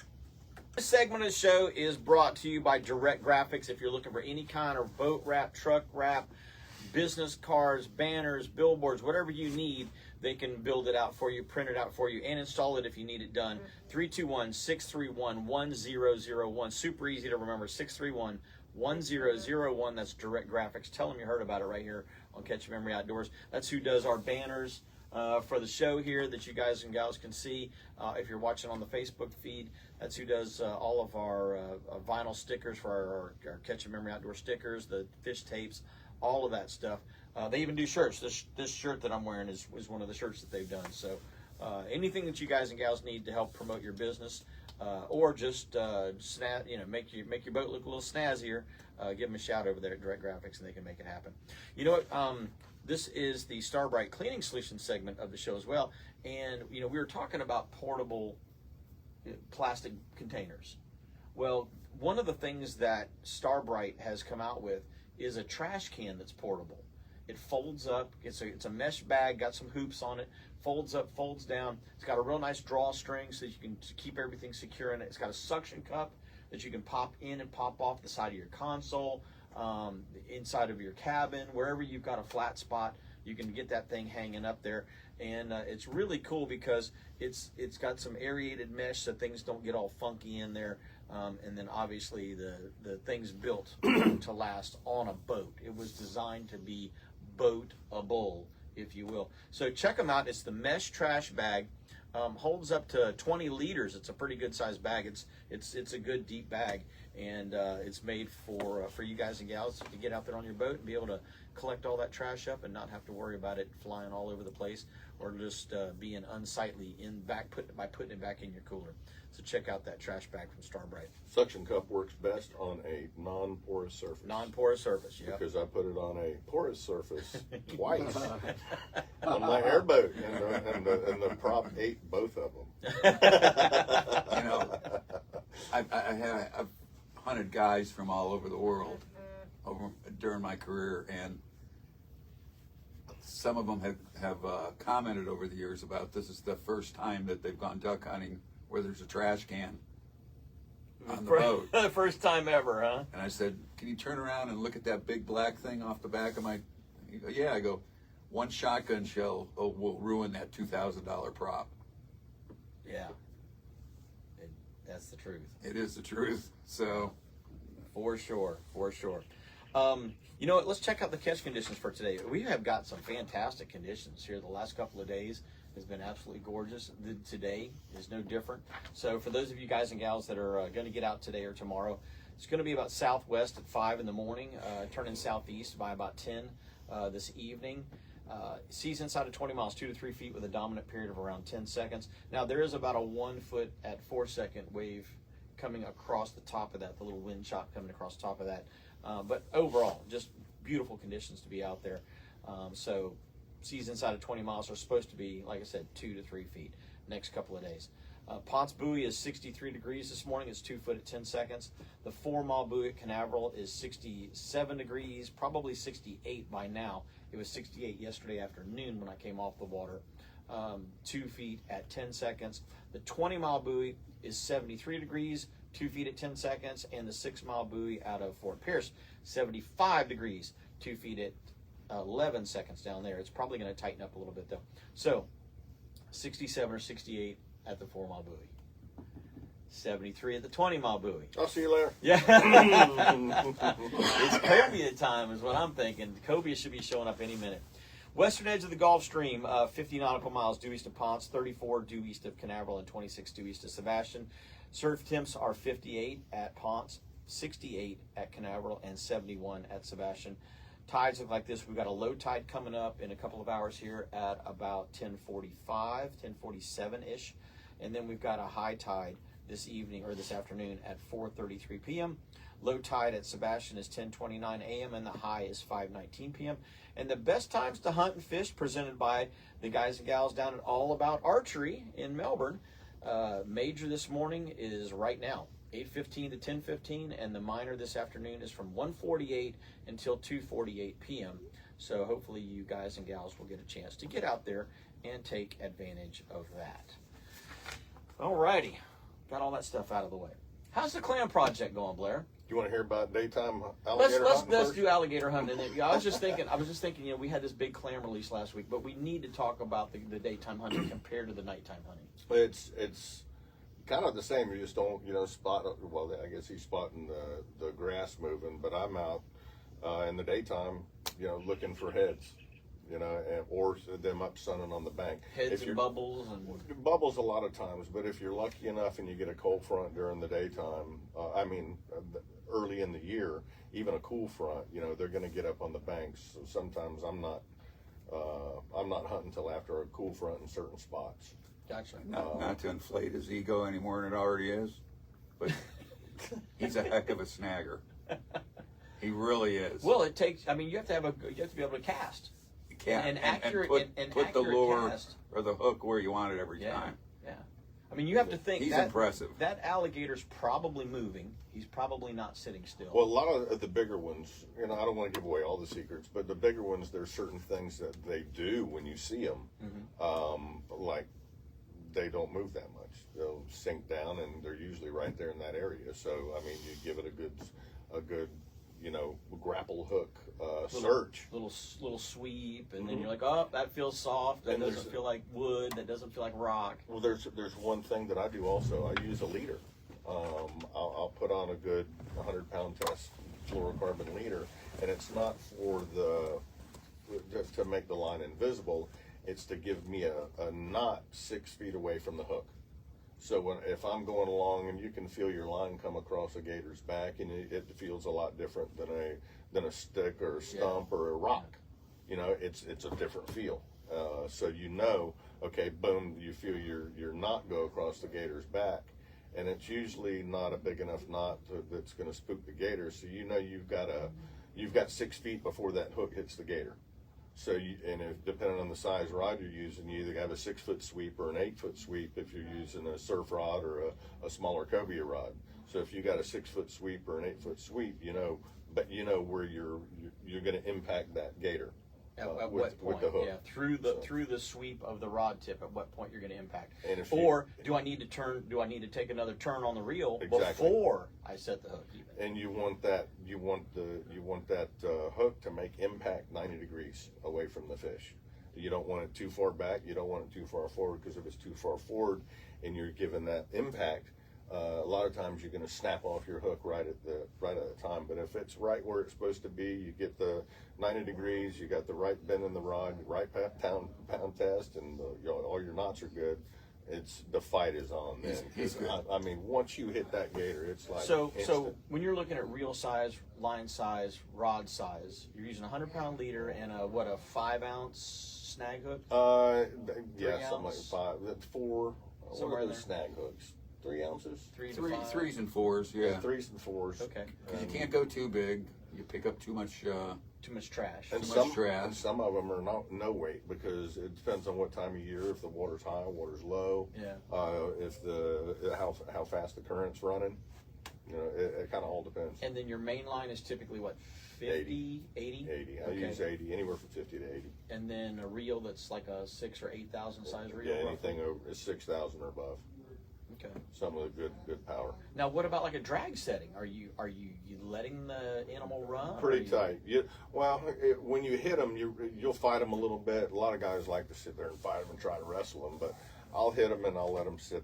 This segment of the show is brought to you by Direct Graphics. If you're looking for any kind of boat wrap, truck wrap, business cards, banners, billboards, whatever you need, they can build it out for you, print it out for you, and install it if you need it done. 321-631-1001. Super easy to remember, 631-1001. That's Direct Graphics. Tell them you heard about it right here on Catch Memory Outdoors. That's who does our banners for the show here that you guys and gals can see. If you're watching on the Facebook feed, that's who does all of our vinyl stickers for our Catch Memory Outdoor stickers, the fish tapes, all of that stuff. They even do shirts. This shirt that I'm wearing is one of the shirts that they've done. So anything that you guys and gals need to help promote your business, or just make your boat look a little snazzier, give them a shout over there at Direct Graphics, and they can make it happen. You know what? This is the Starbright Cleaning Solutions segment of the show as well. And we were talking about portable plastic containers. Well, one of the things that Starbright has come out with is a trash can that's portable. It folds up. It's a mesh bag, got some hoops on it. Folds up, folds down. It's got a real nice drawstring so that you can keep everything secure in it. It's got a suction cup that you can pop in and pop off the side of your console, inside of your cabin, wherever you've got a flat spot. You can get that thing hanging up there, and it's really cool because it's got some aerated mesh so things don't get all funky in there. And then obviously the thing's built to last on a boat. It was designed to be boatable, if you will. So check them out. It's the mesh trash bag. Holds up to 20 liters. It's a pretty good sized bag. It's a good deep bag, and it's made for you guys and gals to get out there on your boat and be able to collect all that trash up and not have to worry about it flying all over the place or just being unsightly by putting it back in your cooler. So check out that trash bag from Starbright. Suction cup works best on a non-porous surface. Non-porous surface, yeah. Because I put it on a porous surface twice on my airboat, and the prop ate both of them. I've hunted guys from all over the world during my career, and some of them have commented over the years about this is the first time that they've gone duck hunting where there's a trash can on the boat. The first time ever, huh? And I said, can you turn around and look at that big black thing off the back of my... He goes, yeah. I go, one shotgun shell will ruin that $2,000 prop. Yeah. That's the truth. It is the truth. So... For sure. You know what? Let's check out the catch conditions for today. We have got some fantastic conditions here the last couple of days. Has been absolutely gorgeous. Today is no different. So for those of you guys and gals that are going to get out today or tomorrow, it's going to be about southwest at 5 in the morning, turning southeast by about 10 this evening. Seas inside of 20 miles, 2 to 3 feet with a dominant period of around 10 seconds. Now there is about a 1 foot at 4 second wave coming across the top of that, the little wind chop coming across the top of that. But overall, just beautiful conditions to be out there. So seas inside of 20 miles are supposed to be, like I said, 2 to 3 feet next couple of days. Ponce Buoy is 63 degrees this morning. It's 2 foot at 10 seconds. The 4-mile buoy at Canaveral is 67 degrees, probably 68 by now. It was 68 yesterday afternoon when I came off the water. 2 feet at 10 seconds. The 20-mile buoy is 73 degrees, 2 feet at 10 seconds. And the 6-mile buoy out of Fort Pierce, 75 degrees, 2 feet at 11 seconds down there. It's probably going to tighten up a little bit though. So 67 or 68 at the 4-mile buoy. 73 at the 20-mile buoy. I'll see you later. Yeah. It's cobia time is what I'm thinking. Cobia should be showing up any minute. Western edge of the Gulf Stream, 50 nautical miles due east of Ponce, 34 due east of Canaveral, and 26 due east of Sebastian. Surf temps are 58 at Ponce, 68 at Canaveral, and 71 at Sebastian. Tides look like this. We've got a low tide coming up in a couple of hours here at about 10:45, 10:47-ish. And then we've got a high tide this evening or this afternoon at 4:33 p.m. Low tide at Sebastian is 10:29 a.m. and the high is 5:19 p.m. And the best times to hunt and fish presented by the guys and gals down at All About Archery in Melbourne. Major this morning is right now, 8:15 to 10:15, and the minor this afternoon is from 1:48 until 2:48 p.m. So hopefully you guys and gals will get a chance to get out there and take advantage of that. Alrighty, got all that stuff out of the way. How's the clam project going, Blair? You want to hear about daytime alligator hunting Let's first? do alligator hunting. I was just thinking, you know, we had this big clam release last week, but we need to talk about the daytime hunting compared to the nighttime hunting. It's kind of the same. You just don't, spot. Well, I guess he's spotting the grass moving, but I'm out in the daytime, looking for heads, or them up sunning on the bank. Heads and bubbles and bubbles a lot of times, but if you're lucky enough and you get a cold front during the daytime, early in the year, even a cool front, they're going to get up on the banks. So sometimes I'm not hunting until after a cool front in certain spots. Gotcha. Not to inflate his ego any more than it already is, but he's a heck of a snagger. He really is. Well, it takes. You have to be able to cast. And accurate put the lure cast. or the hook where you want it every Yeah. time. Yeah. You have to think He's that, impressive. That alligator's probably moving. He's probably not sitting still. Well, a lot of the bigger ones, I don't want to give away all the secrets, but the bigger ones, there's certain things that they do when you see them, like they don't move that much. They'll sink down, and they're usually right there in that area. So, you give it a good, grapple hook search. Little sweep, and then you're like, oh, that feels soft. That And doesn't feel like wood. That doesn't feel like rock. Well, there's one thing that I do also. I use a leader. I'll put on a good 100-pound test fluorocarbon leader, and it's not for to make the line invisible. It's to give me a knot 6 feet away from the hook. So if I'm going along and you can feel your line come across a gator's back, and it feels a lot different than a stick or a stump or a rock. It's a different feel. So okay, boom, you feel your knot go across the gator's back, and it's usually not a big enough knot that's going to spook the gator. So you've got 6 feet before that hook hits the gator. So depending on the size rod you're using, you either have a 6-foot sweep or an 8-foot sweep if you're using a surf rod or a smaller cobia rod. So if you got a 6-foot sweep or an 8-foot sweep, but where you're going to impact that gator. At with, what point? with the hook. Yeah, through the sweep of the rod tip. At what point you're going to impact? And if or do I need to turn? Do I need to take another turn on the reel Exactly. before I set the hook? Even. And you want that hook to make impact 90 degrees away from the fish. You don't want it too far back. You don't want it too far forward, because if it's too far forward and you're given that impact, a lot of times you're going to snap off your hook right at the time. But if it's right where it's supposed to be, you get the 90 degrees, you got the right bend in the rod, right pound test, and all your knots are good. The fight is on then. He's good. Once you hit that gator, it's like So instant. when you're looking at reel size, line size, rod size, you're using a 100-pound leader and a 5-ounce snag hook. Yeah, something like 5. That's 4. Somewhere What are in those there. snag hooks? 3 ounces. 3 to 5. Threes and fours, yeah. 3s and 4s. Okay. Because you can't go too big. You pick up too much. Too much trash. And Too some, much trash. and some of them are no weight, because it depends on what time of year. If the water's high, water's low. Yeah. If how fast the current's running. It kind of all depends. And then your main line is typically what, 50, 80? 80. I Okay. use 80, anywhere from 50 to 80. And then a reel that's like a 6,000 or 8,000 size reel. Yeah, roughly? anything over 6,000 or above. Okay. Some with good power. Now, what about like a drag setting? Are you letting the animal run? Pretty tight. When you hit them, you'll fight them a little bit. A lot of guys like to sit there and fight them and try to wrestle them, but I'll hit them and I'll let them sit,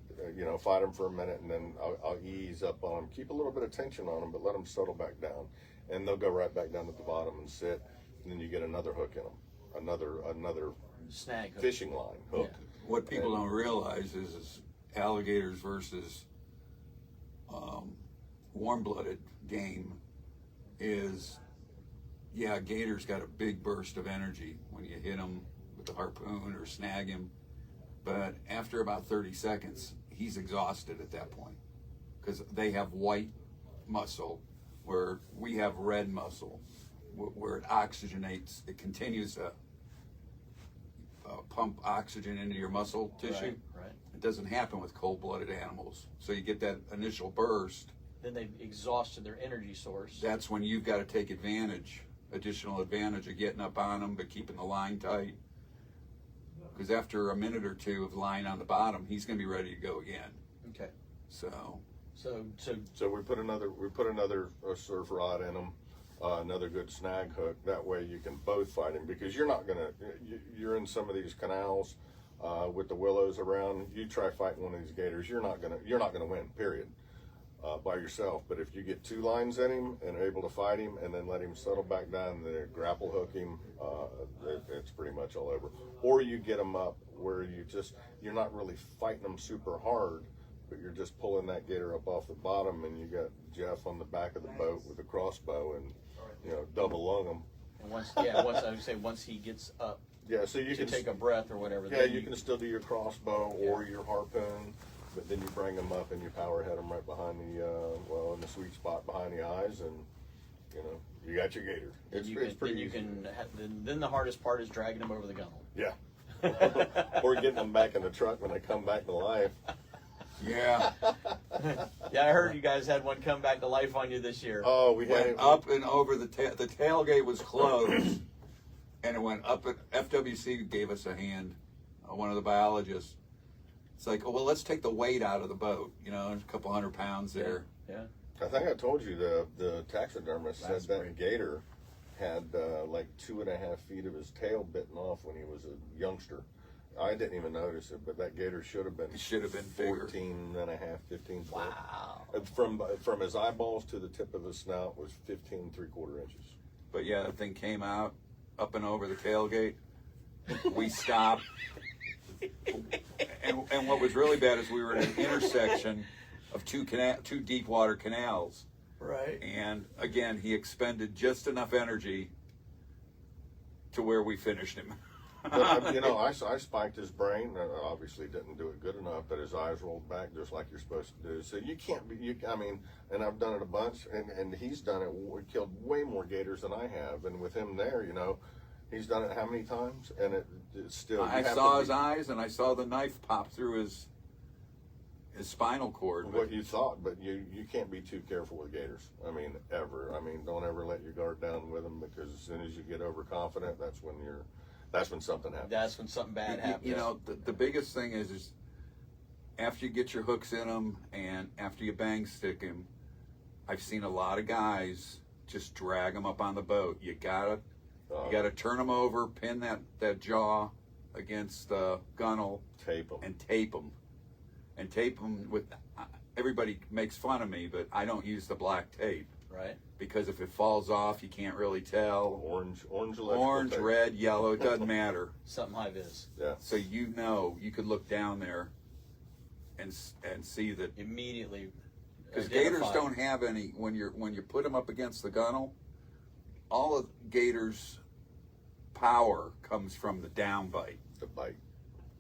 fight them for a minute, and then I'll ease up on them, keep a little bit of tension on them, but let them settle back down, and they'll go right back down at the bottom and sit, and then you get another hook in them, another Snag hook. fishing line hook. What people don't realize is alligators versus warm-blooded game is, yeah, gator's got a big burst of energy when you hit him with the harpoon or snag him, but after about 30 seconds, he's exhausted at that point because they have white muscle where we have red muscle, where it oxygenates, it continues to pump oxygen into your muscle tissue. Right. It doesn't happen with cold-blooded animals. So you get that initial burst. Then they've exhausted their energy source. That's when you've got to take additional advantage of getting up on them, but keeping the line tight. Because after a minute or two of lying on the bottom, he's going to be ready to go again. Okay. So we put another surf rod in them, another good snag hook. That way you can both fight him, because you're in some of these canals with the willows around. You try fighting one of these gators, you're not gonna win. Period. By yourself. But if you get two lines in him and are able to fight him, and then let him settle back down and then grapple hook him, it's pretty much all over. Or you get him up where you're not really fighting him super hard, but you're just pulling that gator up off the bottom, and you got Jeff on the back of the boat with a crossbow, and double lung him. And once he gets up, so you can take a breath or whatever. Yeah, you can still do your crossbow or your harpoon. But then you bring them up and you power head them right behind in the sweet spot behind the eyes, and you got your gator. It's pretty easy. Then the hardest part is dragging them over the gunnel. Yeah. Or getting them back in the truck when they come back to life. yeah, Yeah, I heard you guys had one come back to life on you this year. Oh, we went up and over the tailgate was closed, and it went up. FWC gave us a hand. One of the biologists. It's like, well, let's take the weight out of the boat. A couple 100 pounds there. Yeah. I think I told you the taxidermist said that gator had like 2.5 feet of his tail bitten off when he was a youngster. I didn't even notice it, but that gator should have been bigger. 14 and a half, 15 foot. Wow. From his eyeballs to the tip of his snout was 15 3/4 inches. But yeah, the thing came out up and over the tailgate. We stopped. And what was really bad is we were at an intersection of two deep water canals. Right. And again, he expended just enough energy to where we finished him. But, I spiked his brain. Obviously didn't do it good enough, but his eyes rolled back just like you're supposed to do. So you can't be, and I've done it a bunch, and he's done it, killed way more gators than I have. And with him there, he's done it how many times? And it's still. I saw his eyes, and I saw the knife pop through his spinal cord. What you thought, but you can't be too careful with gators. Ever. Don't ever let your guard down with them, because as soon as you get overconfident, that's when something happens. That's when something bad happens. The biggest thing is after you get your hooks in them and after you bang stick him, I've seen a lot of guys just drag them up on the boat. You gotta turn them over, pin that jaw against the gunnel, tape them, and tape them with. Everybody makes fun of me, but I don't use the black tape. Right. Because if it falls off, you can't really tell. Orange, red, yellow, it doesn't matter. Something high vis. Yeah. So you could look down there and see that immediately. Because gators don't have any when you put them up against the gunnel. All of gators' power comes from the down bite. The bite.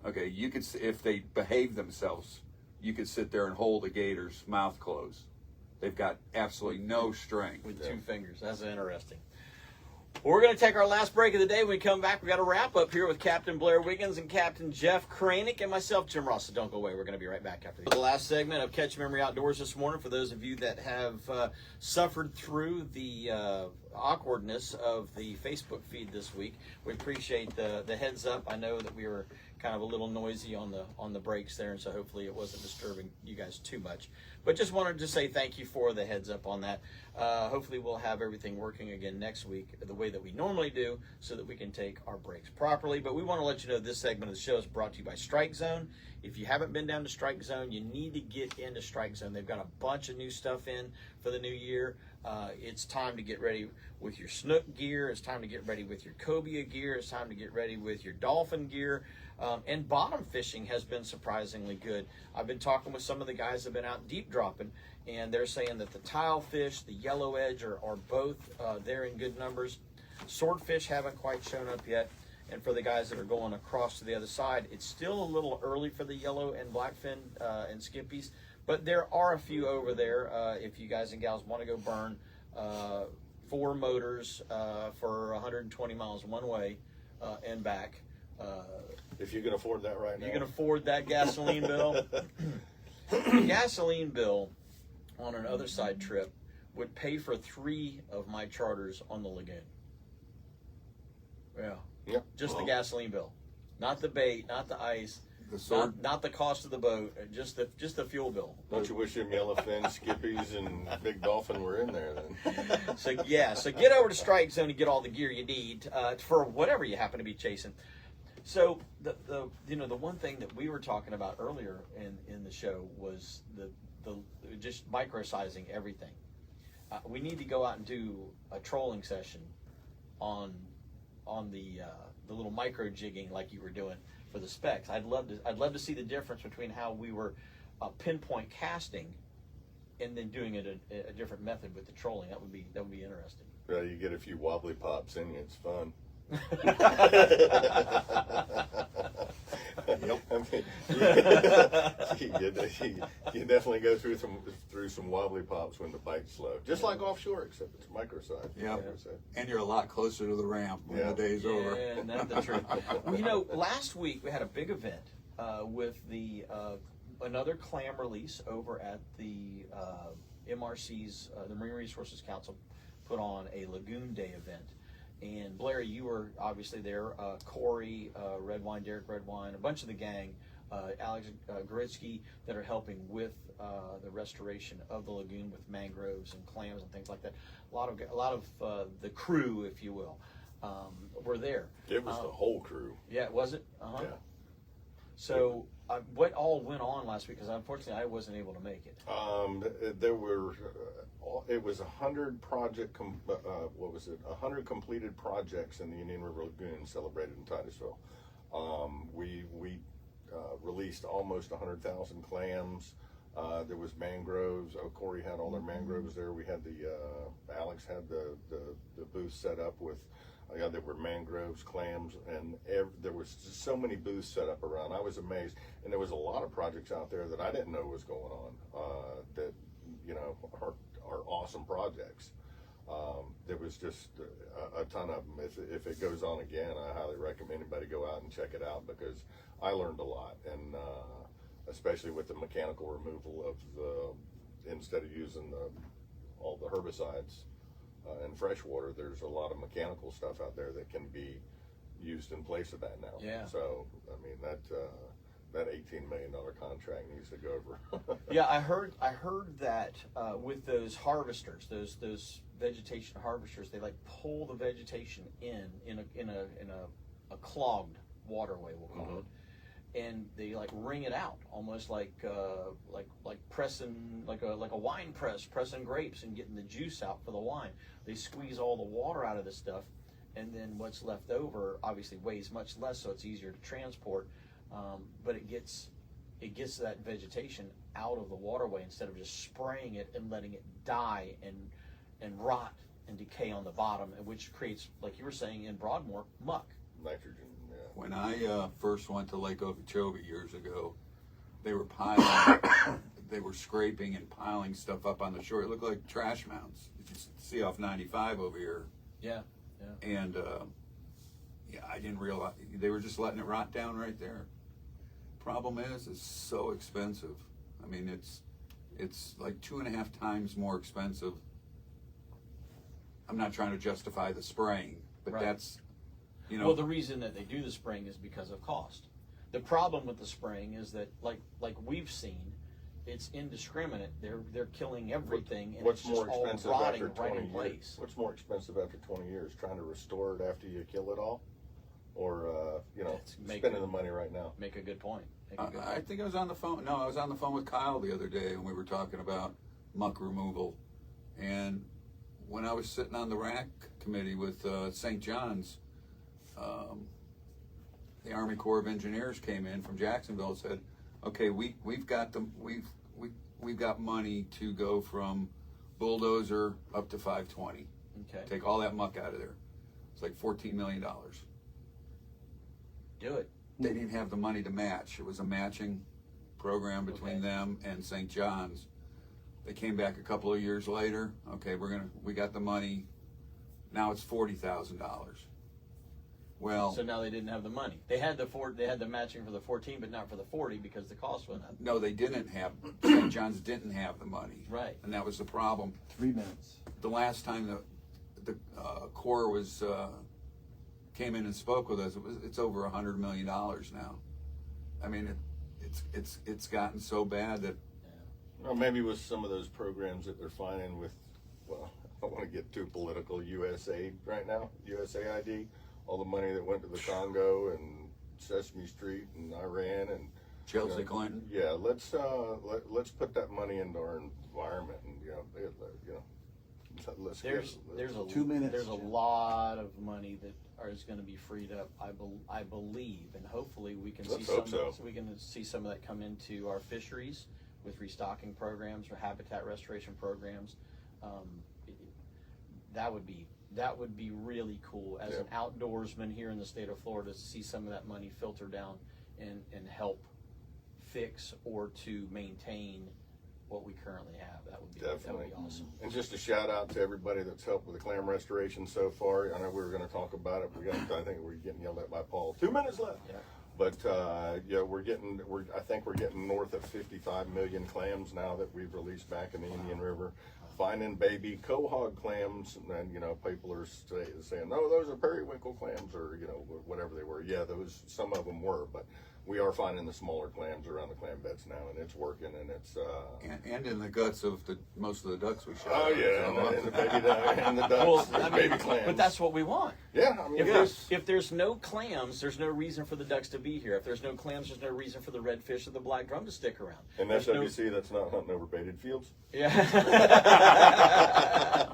Okay, you could, if they behave themselves, you could sit there and hold a gator's mouth closed. They've got absolutely no strength. With 2 fingers. That's interesting. Well, we're going to take our last break of the day. When we come back, we've got a wrap up here with Captain Blair Wiggins and Captain Jeff Kraynik and myself, Jim Ross. So don't go away. We're going to be right back after the last segment of Catch Memory Outdoors this morning. For those of you that have suffered through the awkwardness of the Facebook feed this week, we appreciate the heads up. I know that we were kind of a little noisy on the breaks there, and so hopefully it wasn't disturbing you guys too much. But just wanted to say thank you for the heads up on that. Hopefully we'll have everything working again next week the way that we normally do, so that we can take our breaks properly. But we want to let you know this segment of the show is brought to you by Strike Zone. If you haven't been down to Strike Zone, you need to get into Strike Zone. They've got a bunch of new stuff in for the new year. It's time to get ready with your snook gear. It's time to get ready with your cobia gear. It's time to get ready with your dolphin gear. And bottom fishing has been surprisingly good. I've been talking with some of the guys that have been out deep dropping, and they're saying that the tile fish, the yellow edge are both there in good numbers. Swordfish haven't quite shown up yet. And for the guys that are going across to the other side, it's still a little early for the yellow and blackfin and skippies. But there are a few over there if you guys and gals want to go burn 4 motors for 120 miles one way and back. If you can afford that right now. You can afford that gasoline bill. The gasoline bill on an other side trip would pay for 3 of my charters on the lagoon. Yeah. Yep. Just the gasoline bill. Not the bait, not the ice. The Not the cost of the boat, just the fuel bill. Don't you wish them yellowfin, skippies, and big dolphin were in there then? So get over to Strike Zone and get all the gear you need for whatever you happen to be chasing. So the one thing that we were talking about earlier in the show was the just micro-sizing everything. We need to go out and do a trolling session on the little micro jigging like you were doing for the specs. I'd love to see the difference between how we were pinpoint casting and then doing it a different method with the trolling. That would be interesting. Yeah, you get a few wobbly pops in you, it's fun. Yep. I mean, you definitely go through some wobbly pops when the bite's slow. Just like offshore, except it's micro-sized. Yeah. Micro-sized. And you're a lot closer to the ramp when Yeah. the day's over. And that's the truth. Well, last week we had a big event with the another clam release over at the MRC's, the Marine Resources Council, put on a Lagoon Day event. And Blair, you were obviously there. Corey, Redwine, Derek Redwine, a bunch of the gang, Alex Goritsky, that are helping with the restoration of the lagoon with mangroves and clams and things like that. A lot of the crew, if you will, were there. It was the whole crew. Yeah, was it? Uh-huh. Yeah. So, what all went on last week? Because unfortunately, I wasn't able to make it. There were. It was 100 project. 100 completed projects in the Indian River Lagoon celebrated in Titusville. We released almost 100,000 clams. There was mangroves. Corey had all their mangroves there. We had Alex had the booth set up with. There were mangroves, clams, and there was just so many booths set up around. I was amazed, and there was a lot of projects out there that I didn't know was going on. That are awesome projects. There was just a ton of them. If it goes on again, I highly recommend anybody go out and check it out because I learned a lot, and especially with the mechanical removal of instead of using all the herbicides. In freshwater, there's a lot of mechanical stuff out there that can be used in place of that now. Yeah. So, I mean, that $18 million contract needs to go over. Yeah, I heard that with those harvesters, those vegetation harvesters, they like pull the vegetation in a clogged waterway, we'll call it, and they like wring it out, almost like pressing like a wine press, pressing grapes and getting the juice out for the wine. They squeeze all the water out of the stuff, and then what's left over obviously weighs much less, so it's easier to transport. But it gets that vegetation out of the waterway instead of just spraying it and letting it die and rot and decay on the bottom, which creates, like you were saying in Broadmoor, muck. Nitrogen. Yeah. When I first went to Lake Okeechobee years ago, they were piling, they were scraping and piling stuff up on the shore. It looked like trash mounds. You can see off 95 over here. Yeah. And I didn't realize they were just letting it rot down right there. Problem is, it's so expensive. I mean, it's like 2.5 times more expensive. I'm not trying to justify the spraying, but Right. that's, Well, the reason that they do the spraying is because of cost. The problem with the spraying is that, like we've seen, it's indiscriminate. They're killing everything, and What's it's just more all expensive rotting after right 20 in years? place. What's more expensive after 20 years? Trying to restore it after you kill it all, or spending the money right now? Make a good point. I think I was on the phone. No, I was on the phone with Kyle the other day, and we were talking about muck removal. And when I was sitting on the RAC committee with St. John's, the Army Corps of Engineers came in from Jacksonville and said, "Okay, we've got money to go from bulldozer up to 520. Okay. Take all that muck out of there. It's like $14 million. Do it. They didn't have the money to match. It was a matching program between them and St. John's. They came back a couple of years later. Okay, we got the money. Now it's $40,000. Well, So now they didn't have the money. They had the matching for the 14, but not for the 40 because the cost went up. no, they didn't have. St. John's didn't have the money. Right. And that was the problem. 3 minutes. The last time the Corps was came in and spoke with us, it's over $100 million now. I mean, it's gotten so bad that. Well, maybe with some of those programs that they're finding with, well, I don't want to get too political, USAID right now, USAID, all the money that went to the Congo and Sesame Street and Iran and Chelsea Clinton. Yeah, let's put that money into our environment and let's There's 2 minutes, There's a Jim. lot of money that is going to be freed up. I believe, and hopefully we can Let's see hope some. so. We can see some of that come into our fisheries with restocking programs or habitat restoration programs. That would be really cool as an outdoorsman here in the state of Florida to see some of that money filter down and help fix or to maintain what we currently have. That would Definitely. be awesome. And just a shout out to everybody that's helped with the clam restoration so far. I know we were going to talk about it. I think we're getting yelled at by Paul. 2 minutes left. Yeah. But I think we're getting north of 55 million clams now that we've released back in the Indian River. Finding baby quahog clams, and people are saying, no, those are periwinkle clams, or whatever they were. Yeah, some of them were, but we are finding the smaller clams around the clam beds now, and it's working, and it's And in the guts of most of the ducks we shot. oh yeah, and the baby duck and the ducks, Well, there's I baby mean, clams. but that's what we want. Yeah, I mean, If there's no clams, there's no reason for the ducks to be here. If there's no clams, there's no reason for the redfish or the black drum to stick around. and There's no- FWC, that's not hunting over baited fields. Yeah.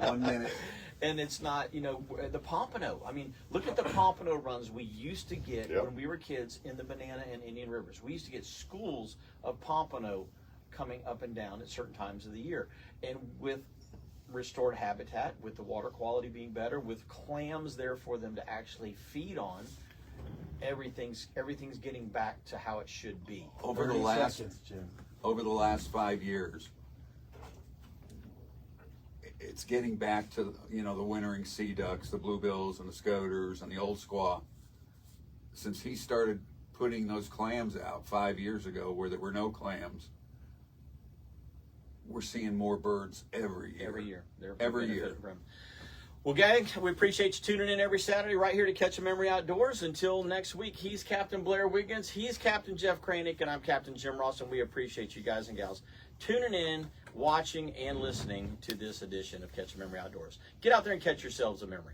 1 minute. And it's not, the pompano. I mean, look at the pompano runs we used to get Yep. when we were kids in the Banana and Indian Rivers. We used to get schools of pompano coming up and down at certain times of the year. And with restored habitat, with the water quality being better, with clams there for them to actually feed on, everything's getting back to how it should be. Over the 30 last seconds, Jim. 5 years, it's getting back to the wintering sea ducks, the bluebills and the scoters and the old squaw. Since he started putting those clams out 5 years ago, where there were no clams, we're seeing more birds every year. Every year. They're Every benefiting year. from. Well, gang, we appreciate you tuning in every Saturday right here to Catch a Memory Outdoors. Until next week, he's Captain Blair Wiggins, he's Captain Jeff Kraynik, and I'm Captain Jim Ross, and we appreciate you guys and gals tuning in, watching, and listening to this edition of Catch a Memory Outdoors. Get out there and catch yourselves a memory.